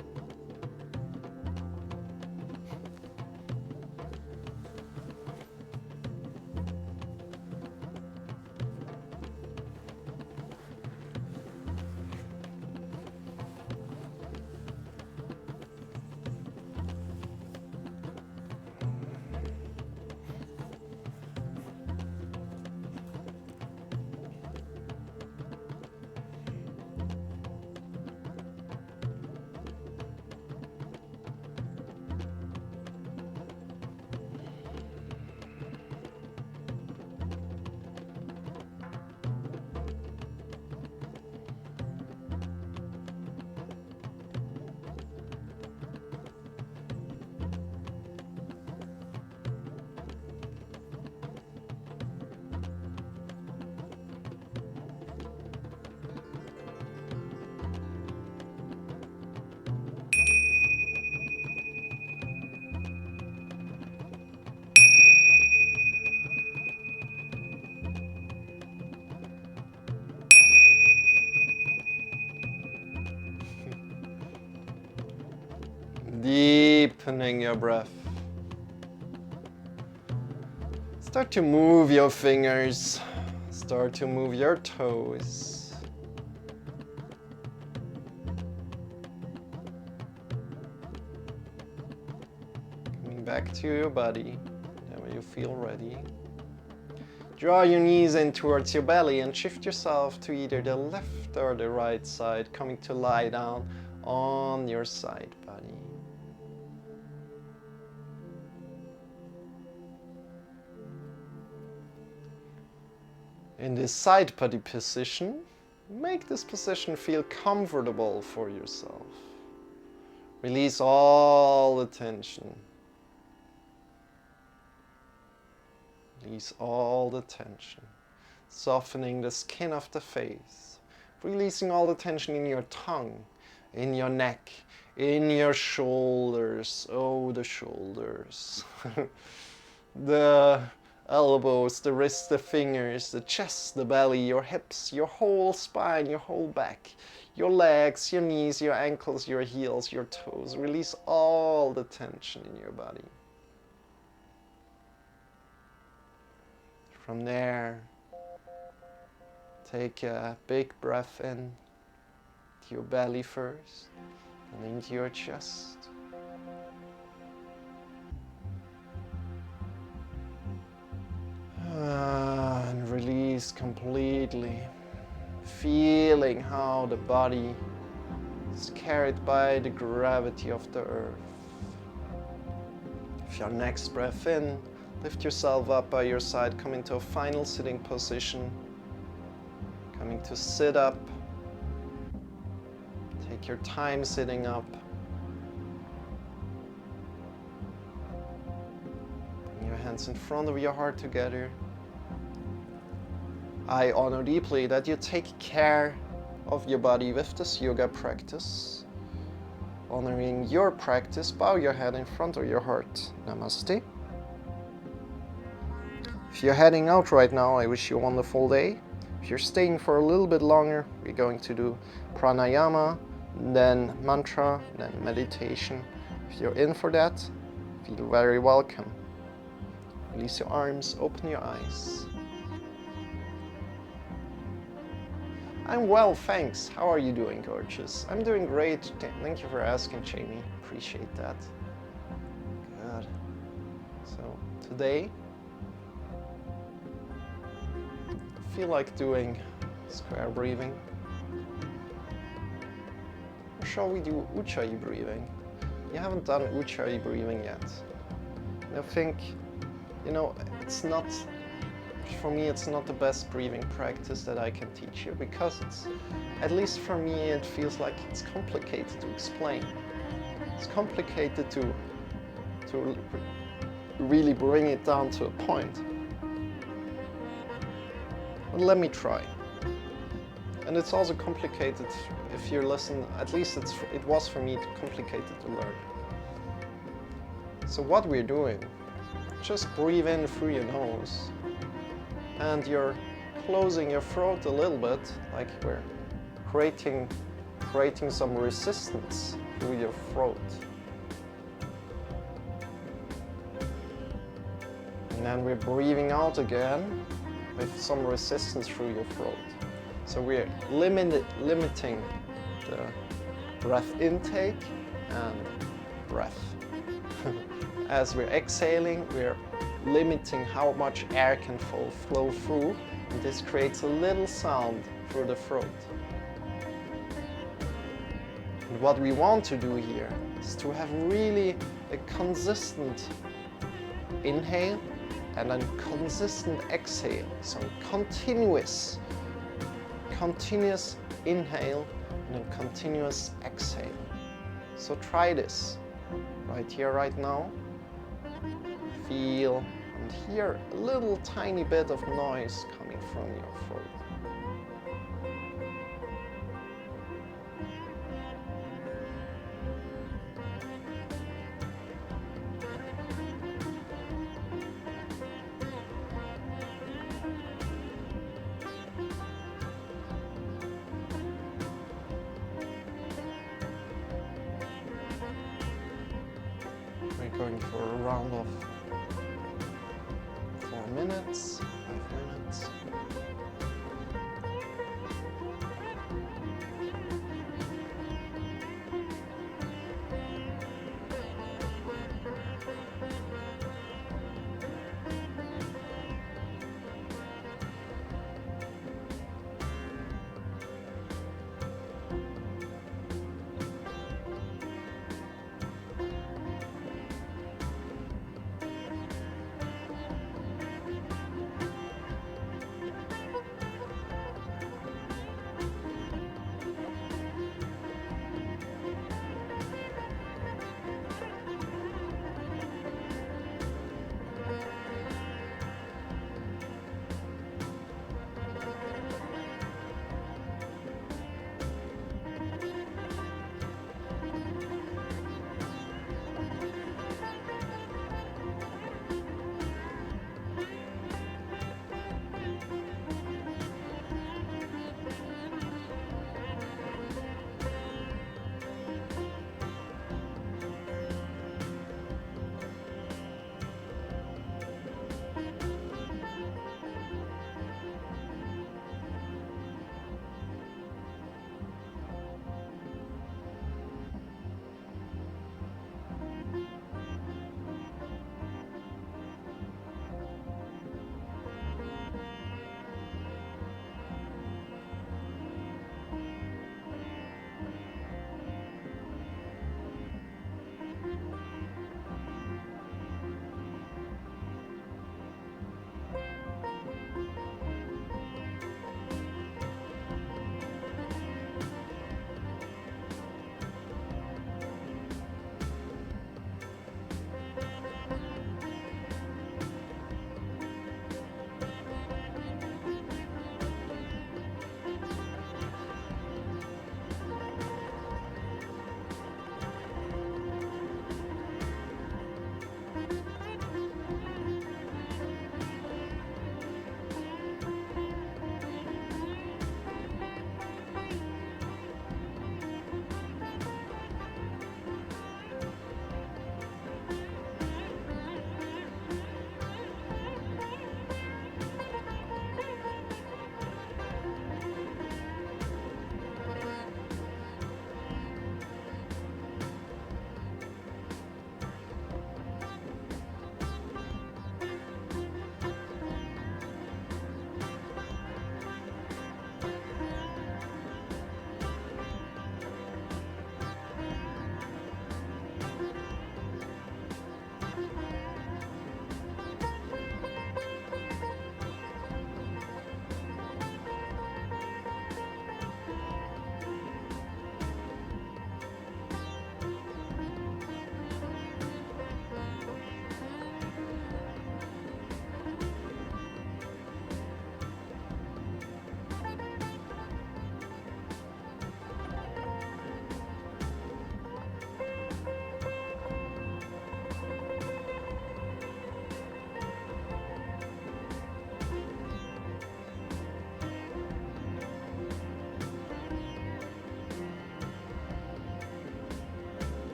Deepening your breath. Start to move your fingers. Start to move your toes. back to your body whenever you feel ready. Draw your knees in towards your belly and shift yourself to either the left or the right side, coming to lie down on your side body. In this side body position, make this position feel comfortable for yourself. Release all the tension. Release all the tension. Softening the skin of the face. Releasing all the tension in your tongue, in your neck, in your shoulders. Oh, the shoulders. The elbows, the wrists, the fingers, the chest, the belly, your hips, your whole spine, your whole back, your legs, your knees, your ankles, your heels, your toes. Release all the tension in your body. From there, take a big breath in to your belly first and into your chest. And release completely, feeling how the body is carried by the gravity of the earth. With your next breath in, lift yourself up by your side, come into a final sitting position, coming to sit up. Take your time sitting up. Bring your hands in front of your heart together. I honor deeply that you take care of your body with this yoga practice. Honoring your practice, bow your head in front of your heart. Namaste. If you're heading out right now, I wish you a wonderful day. If you're staying for a little bit longer, we're going to do pranayama, then mantra, then meditation. If you're in for that, feel very welcome. Release your arms, open your eyes. I'm well, thanks. How are you doing, gorgeous? I'm doing great. Thank you for asking, Jamie. Appreciate that. Good. So, today, I feel like doing square breathing. Or shall we do Ujjayi breathing? You haven't done Ujjayi breathing yet. And I think, it's not, for me, it's not the best breathing practice that I can teach you, because it's, at least for me, it feels like it's complicated to explain. It's complicated to really bring it down to a point. But let me try. And it's also complicated if you listen, at least it was for me complicated to learn. So what we're doing, just breathe in through your nose. And you're closing your throat a little bit, like we're creating some resistance through your throat. And then we're breathing out again with some resistance through your throat. So we're limiting the breath intake and breath. As we're exhaling, we're limiting how much air can flow through, and this creates a little sound through the throat. And what we want to do here is to have really a consistent inhale and a consistent exhale. So continuous inhale and a continuous exhale. So try this right here, right now. Feel and hear a little tiny bit of noise coming from your throat. We're going for a round of 4 minutes, 5 minutes.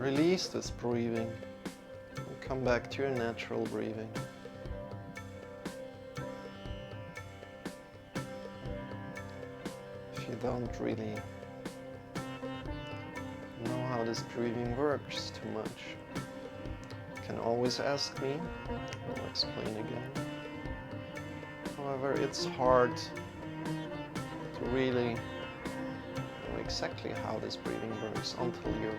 Release this breathing and come back to your natural breathing. If you don't really know how this breathing works too much, you can always ask me. I'll explain again. However, it's hard to really know exactly how this breathing works until you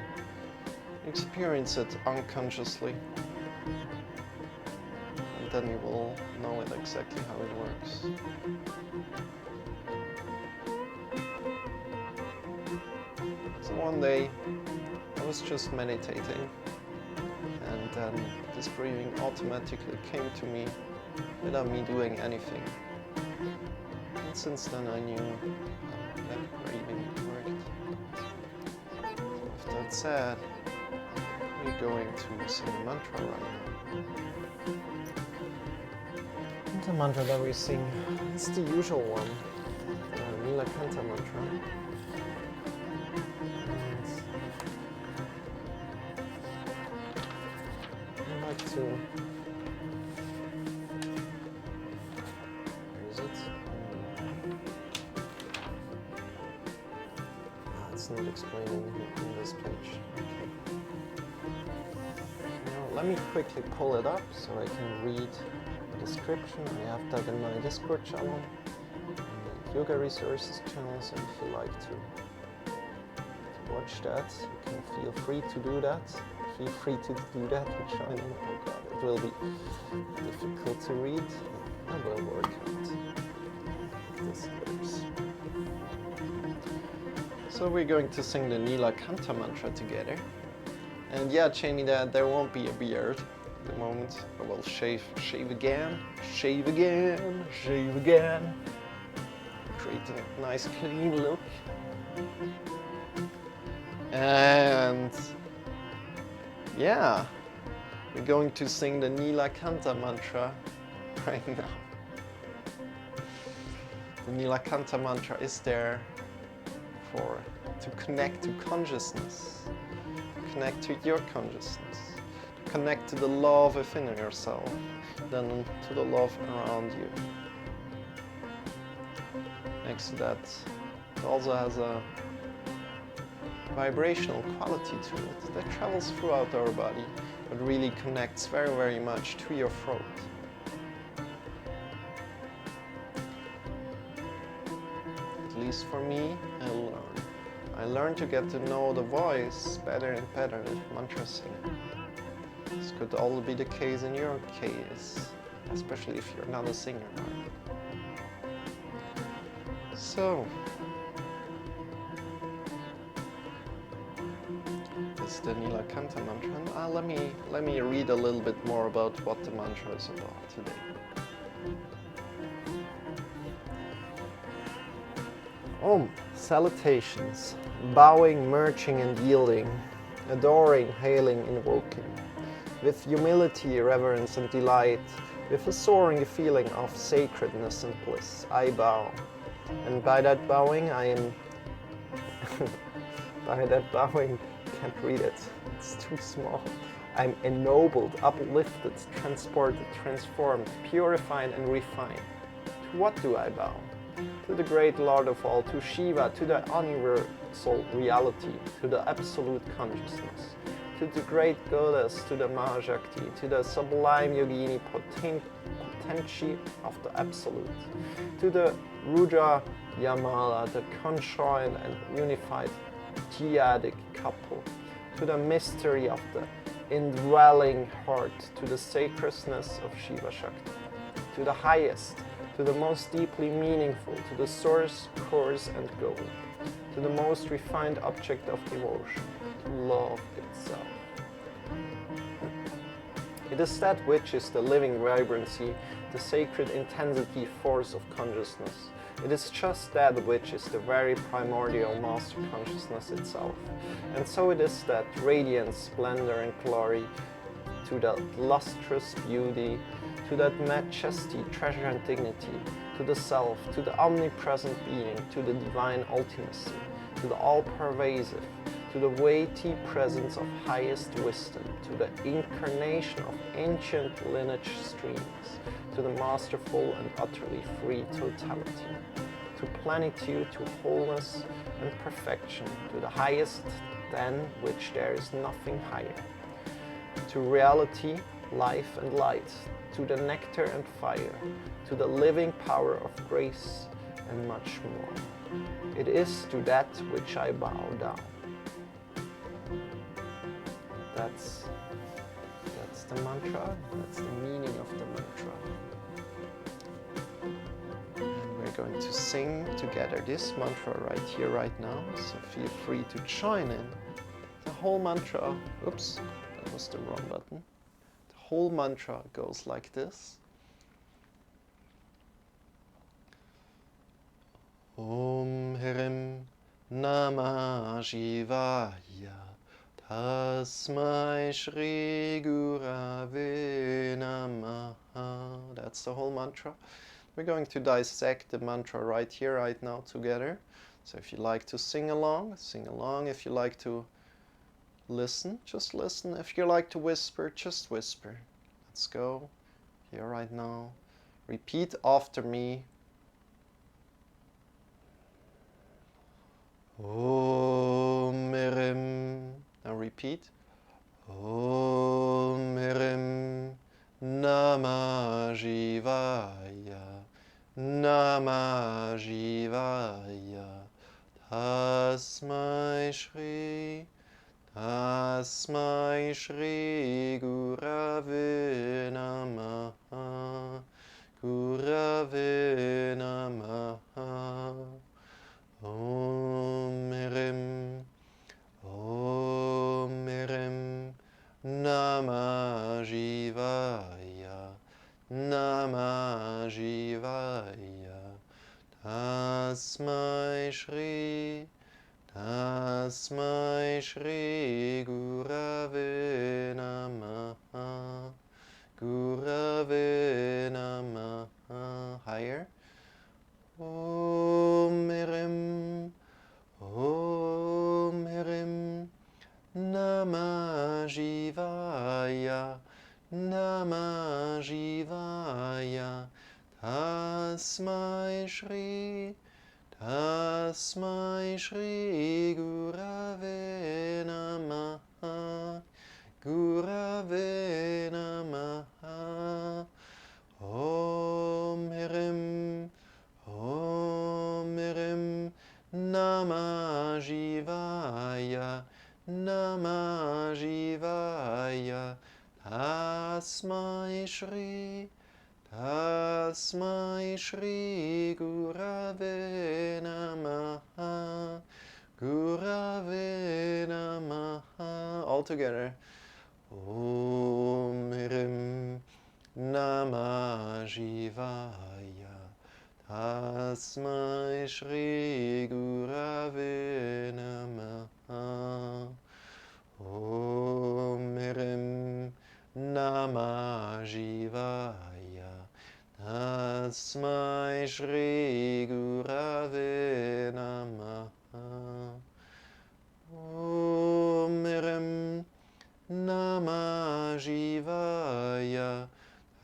experience it unconsciously, and then you will know it exactly how it works. So one day I was just meditating, and then this breathing automatically came to me without me doing anything. And since then I knew that breathing worked. With that said, we're going to sing a mantra right now. And the mantra that we sing is the usual one, the Nilakanta mantra. And I like to... Where is it? It's not explaining in this page. Okay. Now, let me quickly pull it up so I can read the description. I have that in my Discord channel and the Yoga Resources channel, so if you like to watch that, you can feel free to do that. Feel free to do that, which I know, oh god, it will be difficult to read. I will work on it. This works. So we're going to sing the Nilakanta mantra together. And yeah, Jamie, there won't be a beard at the moment. I will shave again, shave again, shave again. Create a nice clean look. And yeah, we're going to sing the Nilakanta mantra right now. The Nilakanta mantra is there to connect to consciousness, to connect to your consciousness, to connect to the love within yourself, then to the love around you. Next to that, it also has a vibrational quality to it that travels throughout our body, but really connects very, very much to your throat. At least for me, I learned to get to know the voice better and better with mantra singing. This could all be the case in your case, especially if you're not a singer. So, it's the Nilakanta mantra. And, let me read a little bit more about what the mantra is about today. Om, salutations, bowing, merging and yielding, adoring, hailing, invoking, with humility, reverence and delight, with a soaring feeling of sacredness and bliss, I bow. And by that bowing, I am, by that bowing, can't read it, it's too small. I'm ennobled, uplifted, transported, transformed, purified and refined. To what do I bow? To the great Lord of all, to Shiva, to the universal reality, to the absolute consciousness, to the great goddess, to the Mahashakti, to the sublime yogini potency of the absolute, to the Rudra Yamala, the conjoined and unified dyadic couple, to the mystery of the indwelling heart, to the sacredness of Shiva Shakti, to the highest, to the most deeply meaningful, to the source, cause and goal, to the most refined object of devotion, to love itself. It is that which is the living vibrancy, the sacred intensity force of consciousness. It is just that which is the very primordial master consciousness itself. And so it is that radiance, splendor and glory, to that lustrous beauty, to that majesty, treasure and dignity, to the self, to the omnipresent being, to the divine ultimacy, to the all-pervasive, to the weighty presence of highest wisdom, to the incarnation of ancient lineage streams, to the masterful and utterly free totality, to plenitude, to wholeness and perfection, to the highest than which there is nothing higher, to reality, life and light, to the nectar and fire, to the living power of grace and much more. It is to that which I bow down. That's the mantra, that's the meaning of the mantra. And we're going to sing together this mantra right here, right now, so feel free to join in. The whole mantra, oops, that was the wrong button. The whole mantra goes like this. Om Hirim Namah Shivaya Tasmai Shri Gurave Namaha. That's the whole mantra. We're going to dissect the mantra right here, right now together. So if you like to sing along, sing along. If you like to listen, just listen. If you like to whisper, just whisper. Let's go. Here right now. Repeat after me. Om Hirim. Now repeat. Om Hirim Namah Shivaya Namah Shivaya Tasmai Shri Tasmai Shri Gurave Namaha Gurave Namaha. Om Hirim Om Hirim Namah Shivaya Namah Shivaya Tasmai Shri Tasmai Shri Gurave Namaha Gurave Namaha. Higher. Om Hirim Om Hirim Namah Shivaya Namah Shivaya Tasmai Shri Tasmai Shri Gurave Namaha Gurave Namaha. Om Hirim Om Hirim Namah Shivaya Namah Shivaya Tasmai Shri Tasmai Shri Gurave Namaha Gurave Namaha. All together. Om Hirim Namah Shivaya Tasmai Shri Gurave Namaha. Om Hirim Namah Shivaya Tasmai Shri Gurave Namaha. Om Hirim Namah Shivaya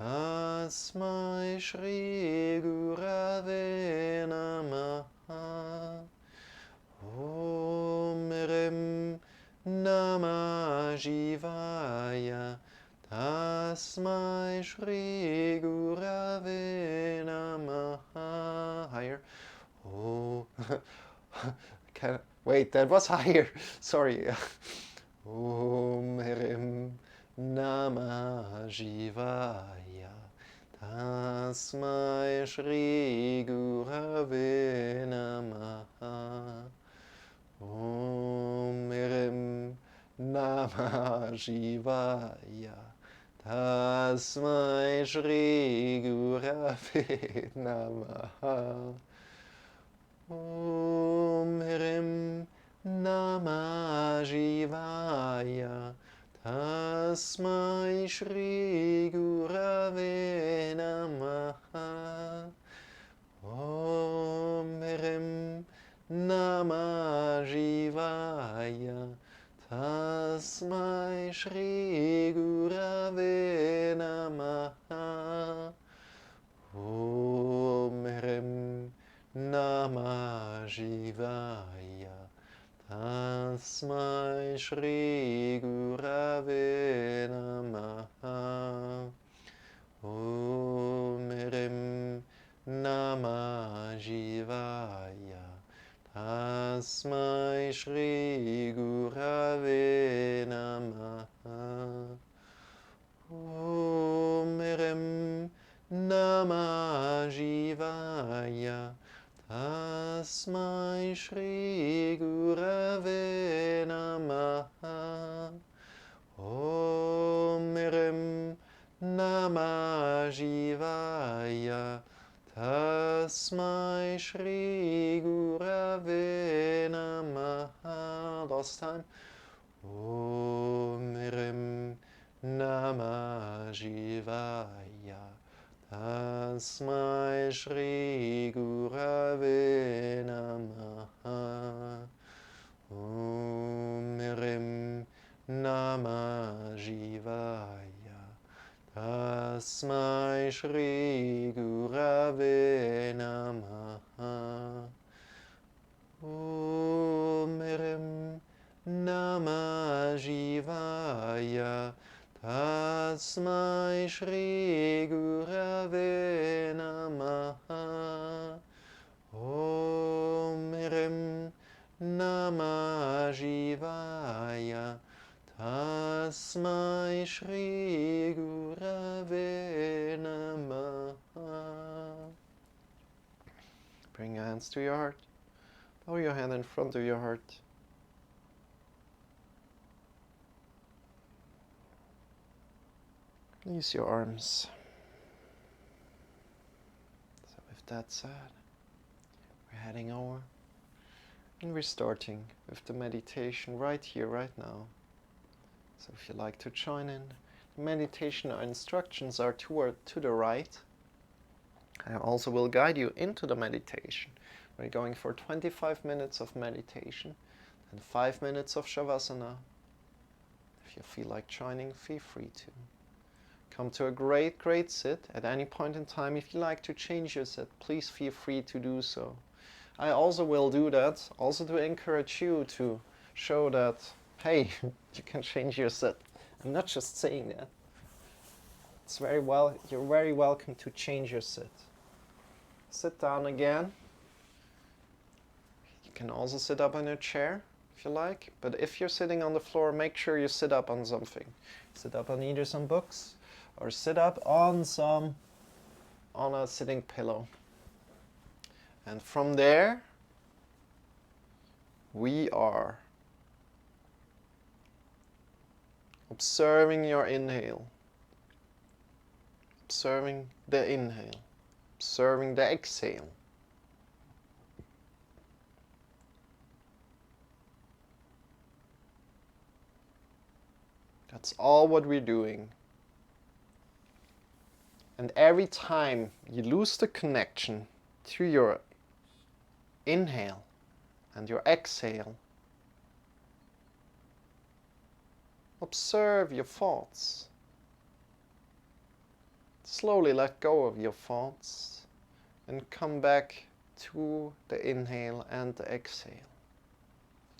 Tasmai Shri Gurave Namaha. Om Hirim Namah Shivaya Tasmai Shri Gurave Namaha. Higher. Oh, wait, that was higher. Sorry. Om Hirim Namah Shivaya Tasmai Shri Gurave Namaha. Om Hirim Namah Shivaya Tasmai Shri Gurave Namaha. Om Hirim Namah Shivaya Tasmai Shri Gurave Namaha. Om Hirim Namah Shivaya Shri Gurave Namaha. Om Rim Namah Shivaya. Tasmai Shri Gurave Namaha. Om Rim Namah Shivaya. Tasmai Shri Gurave Namaha. Om Rim Namah Shivaya. Tasmai Shri Gurave Namaha. Om Rim Namah Shivaya. Tasmai Shri Gurave Namaha. Last time. Om Rim Namah Shivaya. Tasmai Shri Gurave Namaha. Om Rim Namah Shivaya. Tasmai Shri Gurave Namaha. Om Rim Namah Shivaya. Tasmai Shri Gurave Namaha. Om Rim Namah Shivaya. Tasmai Shri Gurave Namaha. Bring your hands to your heart. Bow your hand in front of your heart. Release your arms. So with that said, we're heading over and we're starting with the meditation right here, right now. So if you'd like to join in, the meditation instructions are to the right. I also will guide you into the meditation. We're going for 25 minutes of meditation and 5 minutes of Shavasana. If you feel like joining, feel free to. Come to a great sit. At any point in time, if you like to change your sit, please feel free to do so. I also will do that, also to encourage you to show that, hey, you can change your sit. I'm not just saying that. It's you're very welcome to change your sit. Sit down again. You can also sit up on a chair if you like, but if you're sitting on the floor, make sure you sit up on something. Sit up on either some books or sit up on a sitting pillow. And from there, we are observing your inhale, observing the inhale, observing the exhale. That's all what we're doing. And every time you lose the connection to your inhale and your exhale, observe your thoughts. Slowly let go of your thoughts and come back to the inhale and the exhale.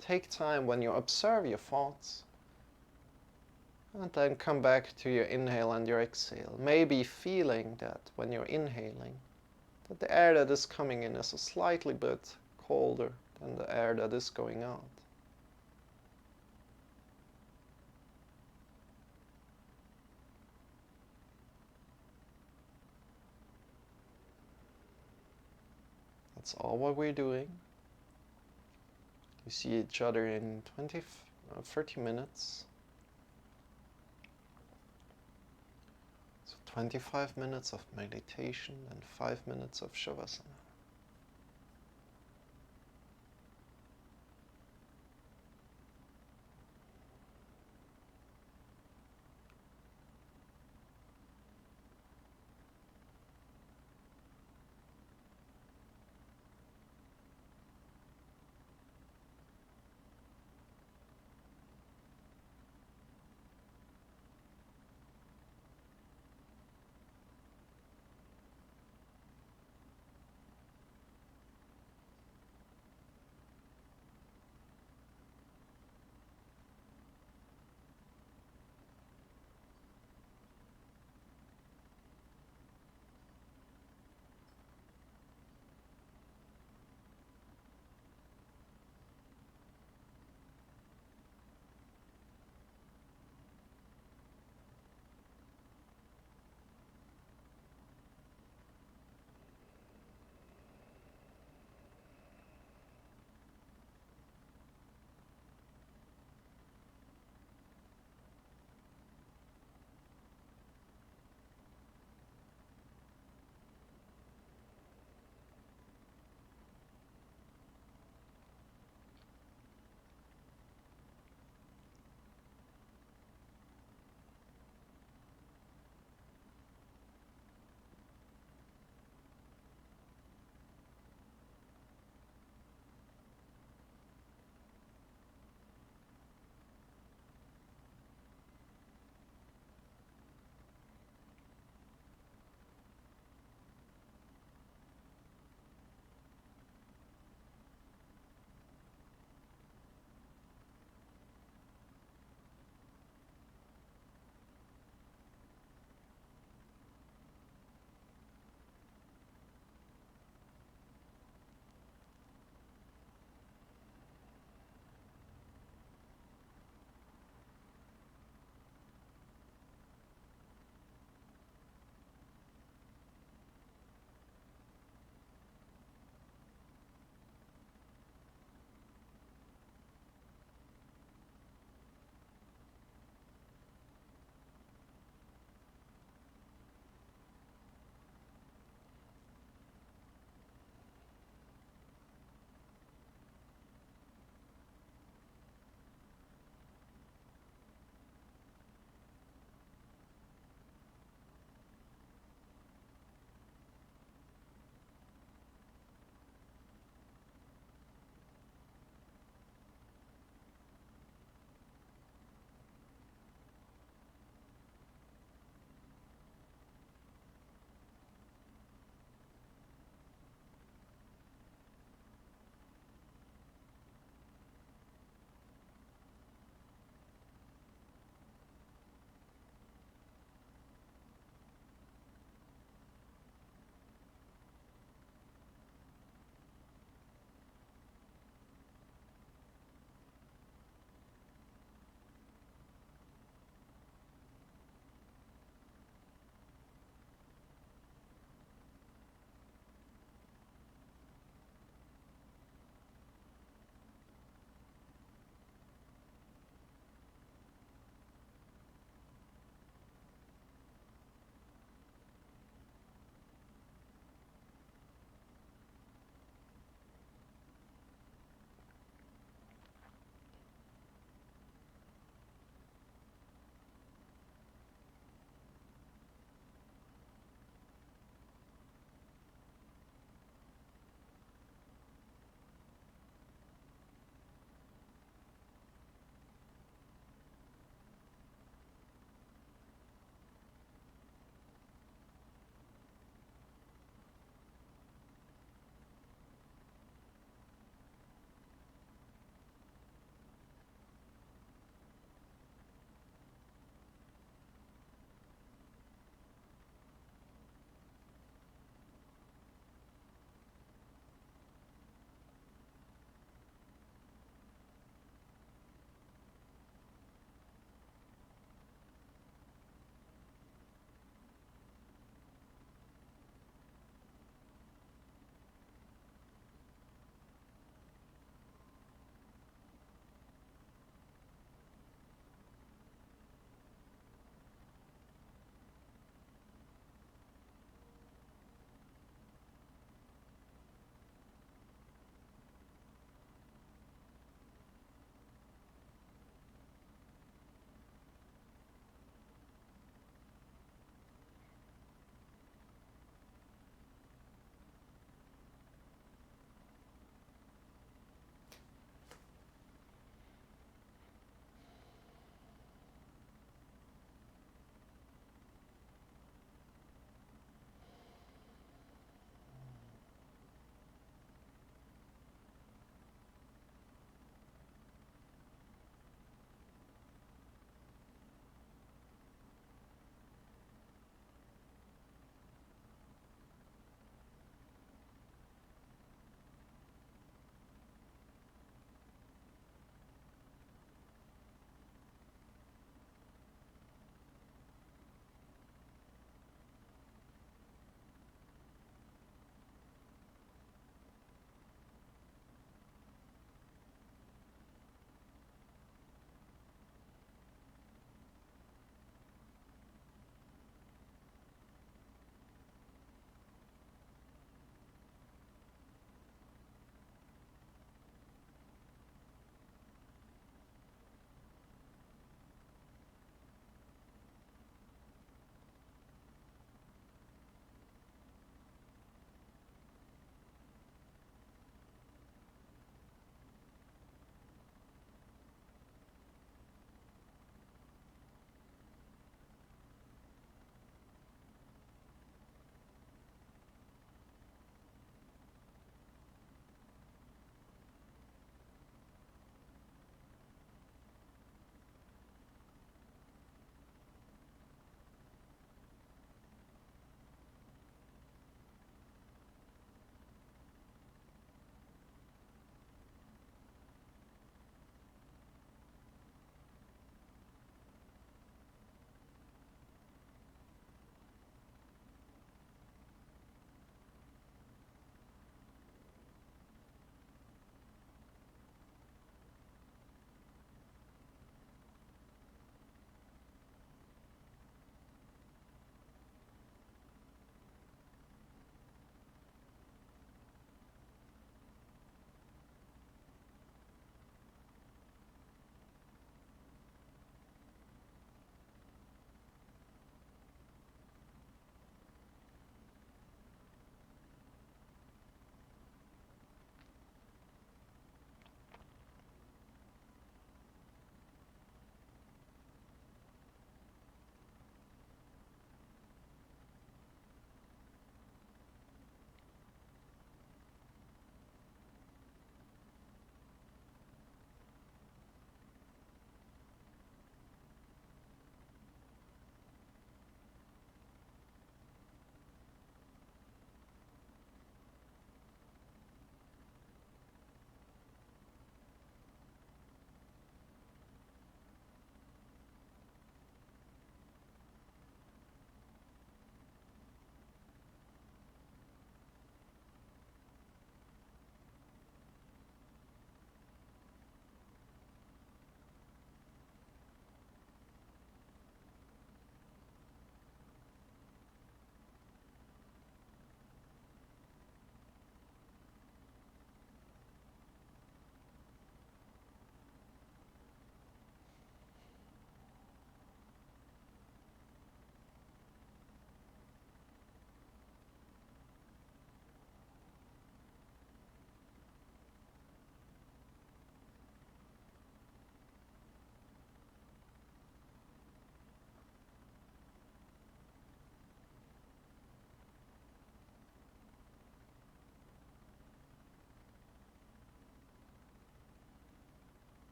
Take time when you observe your thoughts and then come back to your inhale and your exhale. Maybe feeling that when you're inhaling, that the air that is coming in is a slightly bit colder than the air that is going out. That's all what we're doing. We see each other in 30 minutes. 25 minutes of meditation and 5 minutes of Shavasana.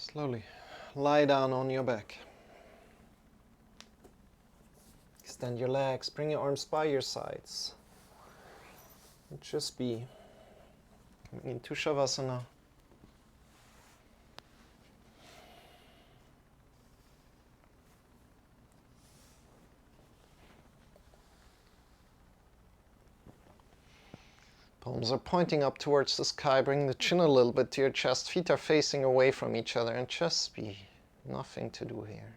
Slowly lie down on your back. Extend your legs, bring your arms by your sides. And just be coming into Shavasana. Palms are pointing up towards the sky. Bring the chin a little bit to your chest. Feet are facing away from each other, and just be nothing to do here.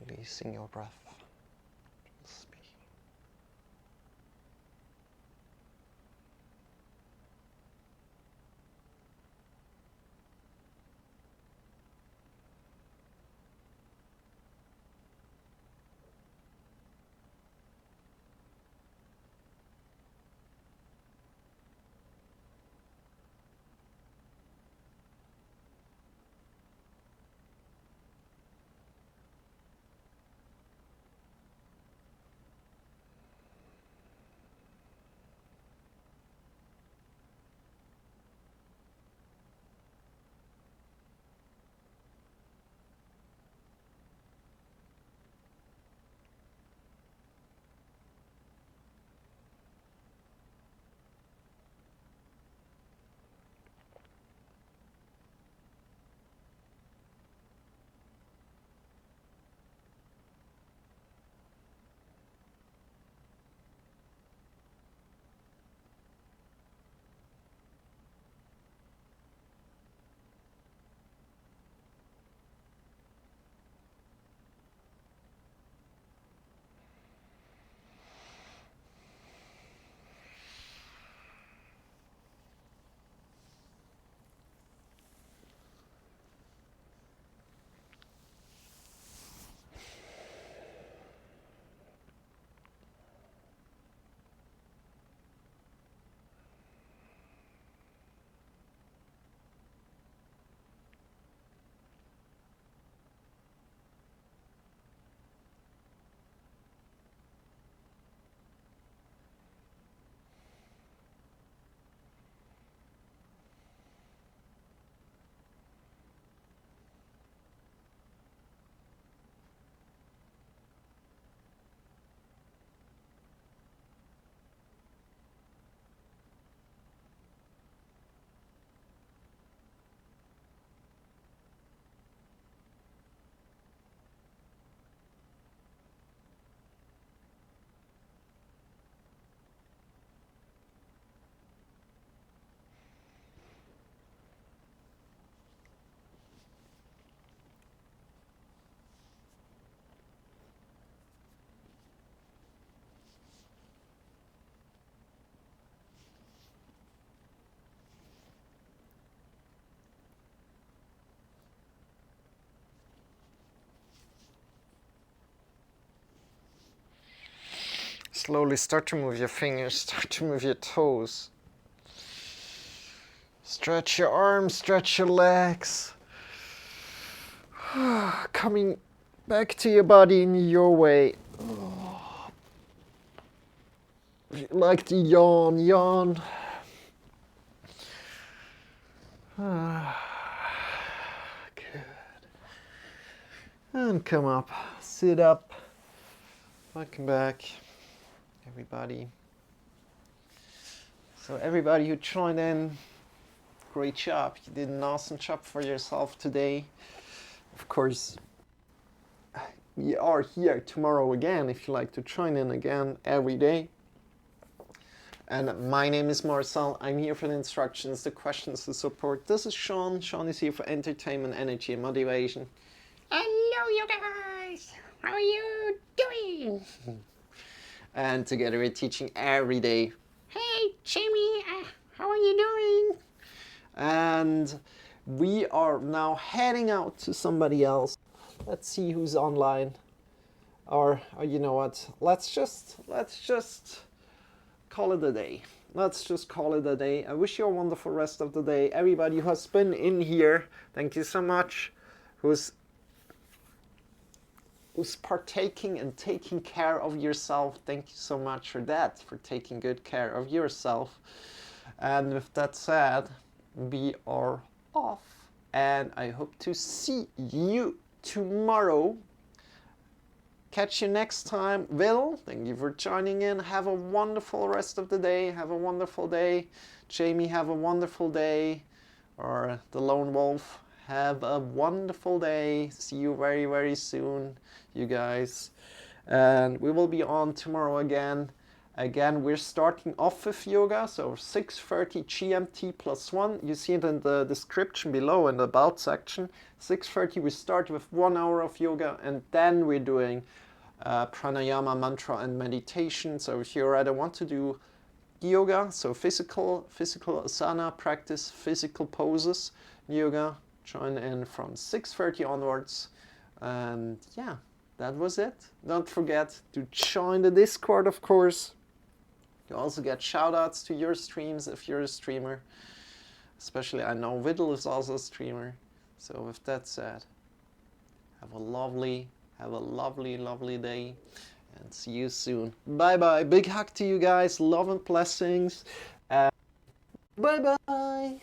Releasing your breath. Just be. Slowly start to move your fingers, start to move your toes. Stretch your arms, stretch your legs. Coming back to your body in your way. If you like to yawn, yawn. Good. And come up, sit up. Welcome back, everybody. So everybody who joined in, great job. You did an awesome job for yourself today. Of course, we are here tomorrow again if you like to join in again every day. And my name is Marcel. I'm here for the instructions, the questions, the support. This is Sean. Sean is here for entertainment, energy, and motivation. Hello, you guys! How are you doing? And together we're teaching every day. Hey, Jamie, how are you doing? And we are now heading out to somebody else. Let's see who's online. Or you know what? Let's just call it a day. Let's just call it a day. I wish you a wonderful rest of the day. Everybody who has been in here, thank you so much. Who's partaking and taking care of yourself, thank you so much for that, for taking good care of yourself. And with that said, we are off. And I hope to see you tomorrow. Catch you next time. Will, thank you for joining in. Have a wonderful rest of the day. Have a wonderful day. Jamie, have a wonderful day. Or the Lone Wolf, have a wonderful day. See you very, very soon, you guys. And we will be on tomorrow again. Again, we're starting off with yoga, so 6:30 GMT +1. You see it in the description below in the about section. 6:30 we start with 1 hour of yoga, and then we're doing pranayama, mantra, and meditation. So if you already want to do yoga, so physical asana practice, physical poses, yoga, join in from 6:30 onwards. And yeah, that was it. Don't forget to join the Discord, of course. You also get shout-outs to your streams if you're a streamer. Especially, I know Vidal is also a streamer. So with that said, have a lovely, lovely day. And see you soon. Bye-bye. Big hug to you guys. Love and blessings. Bye-bye.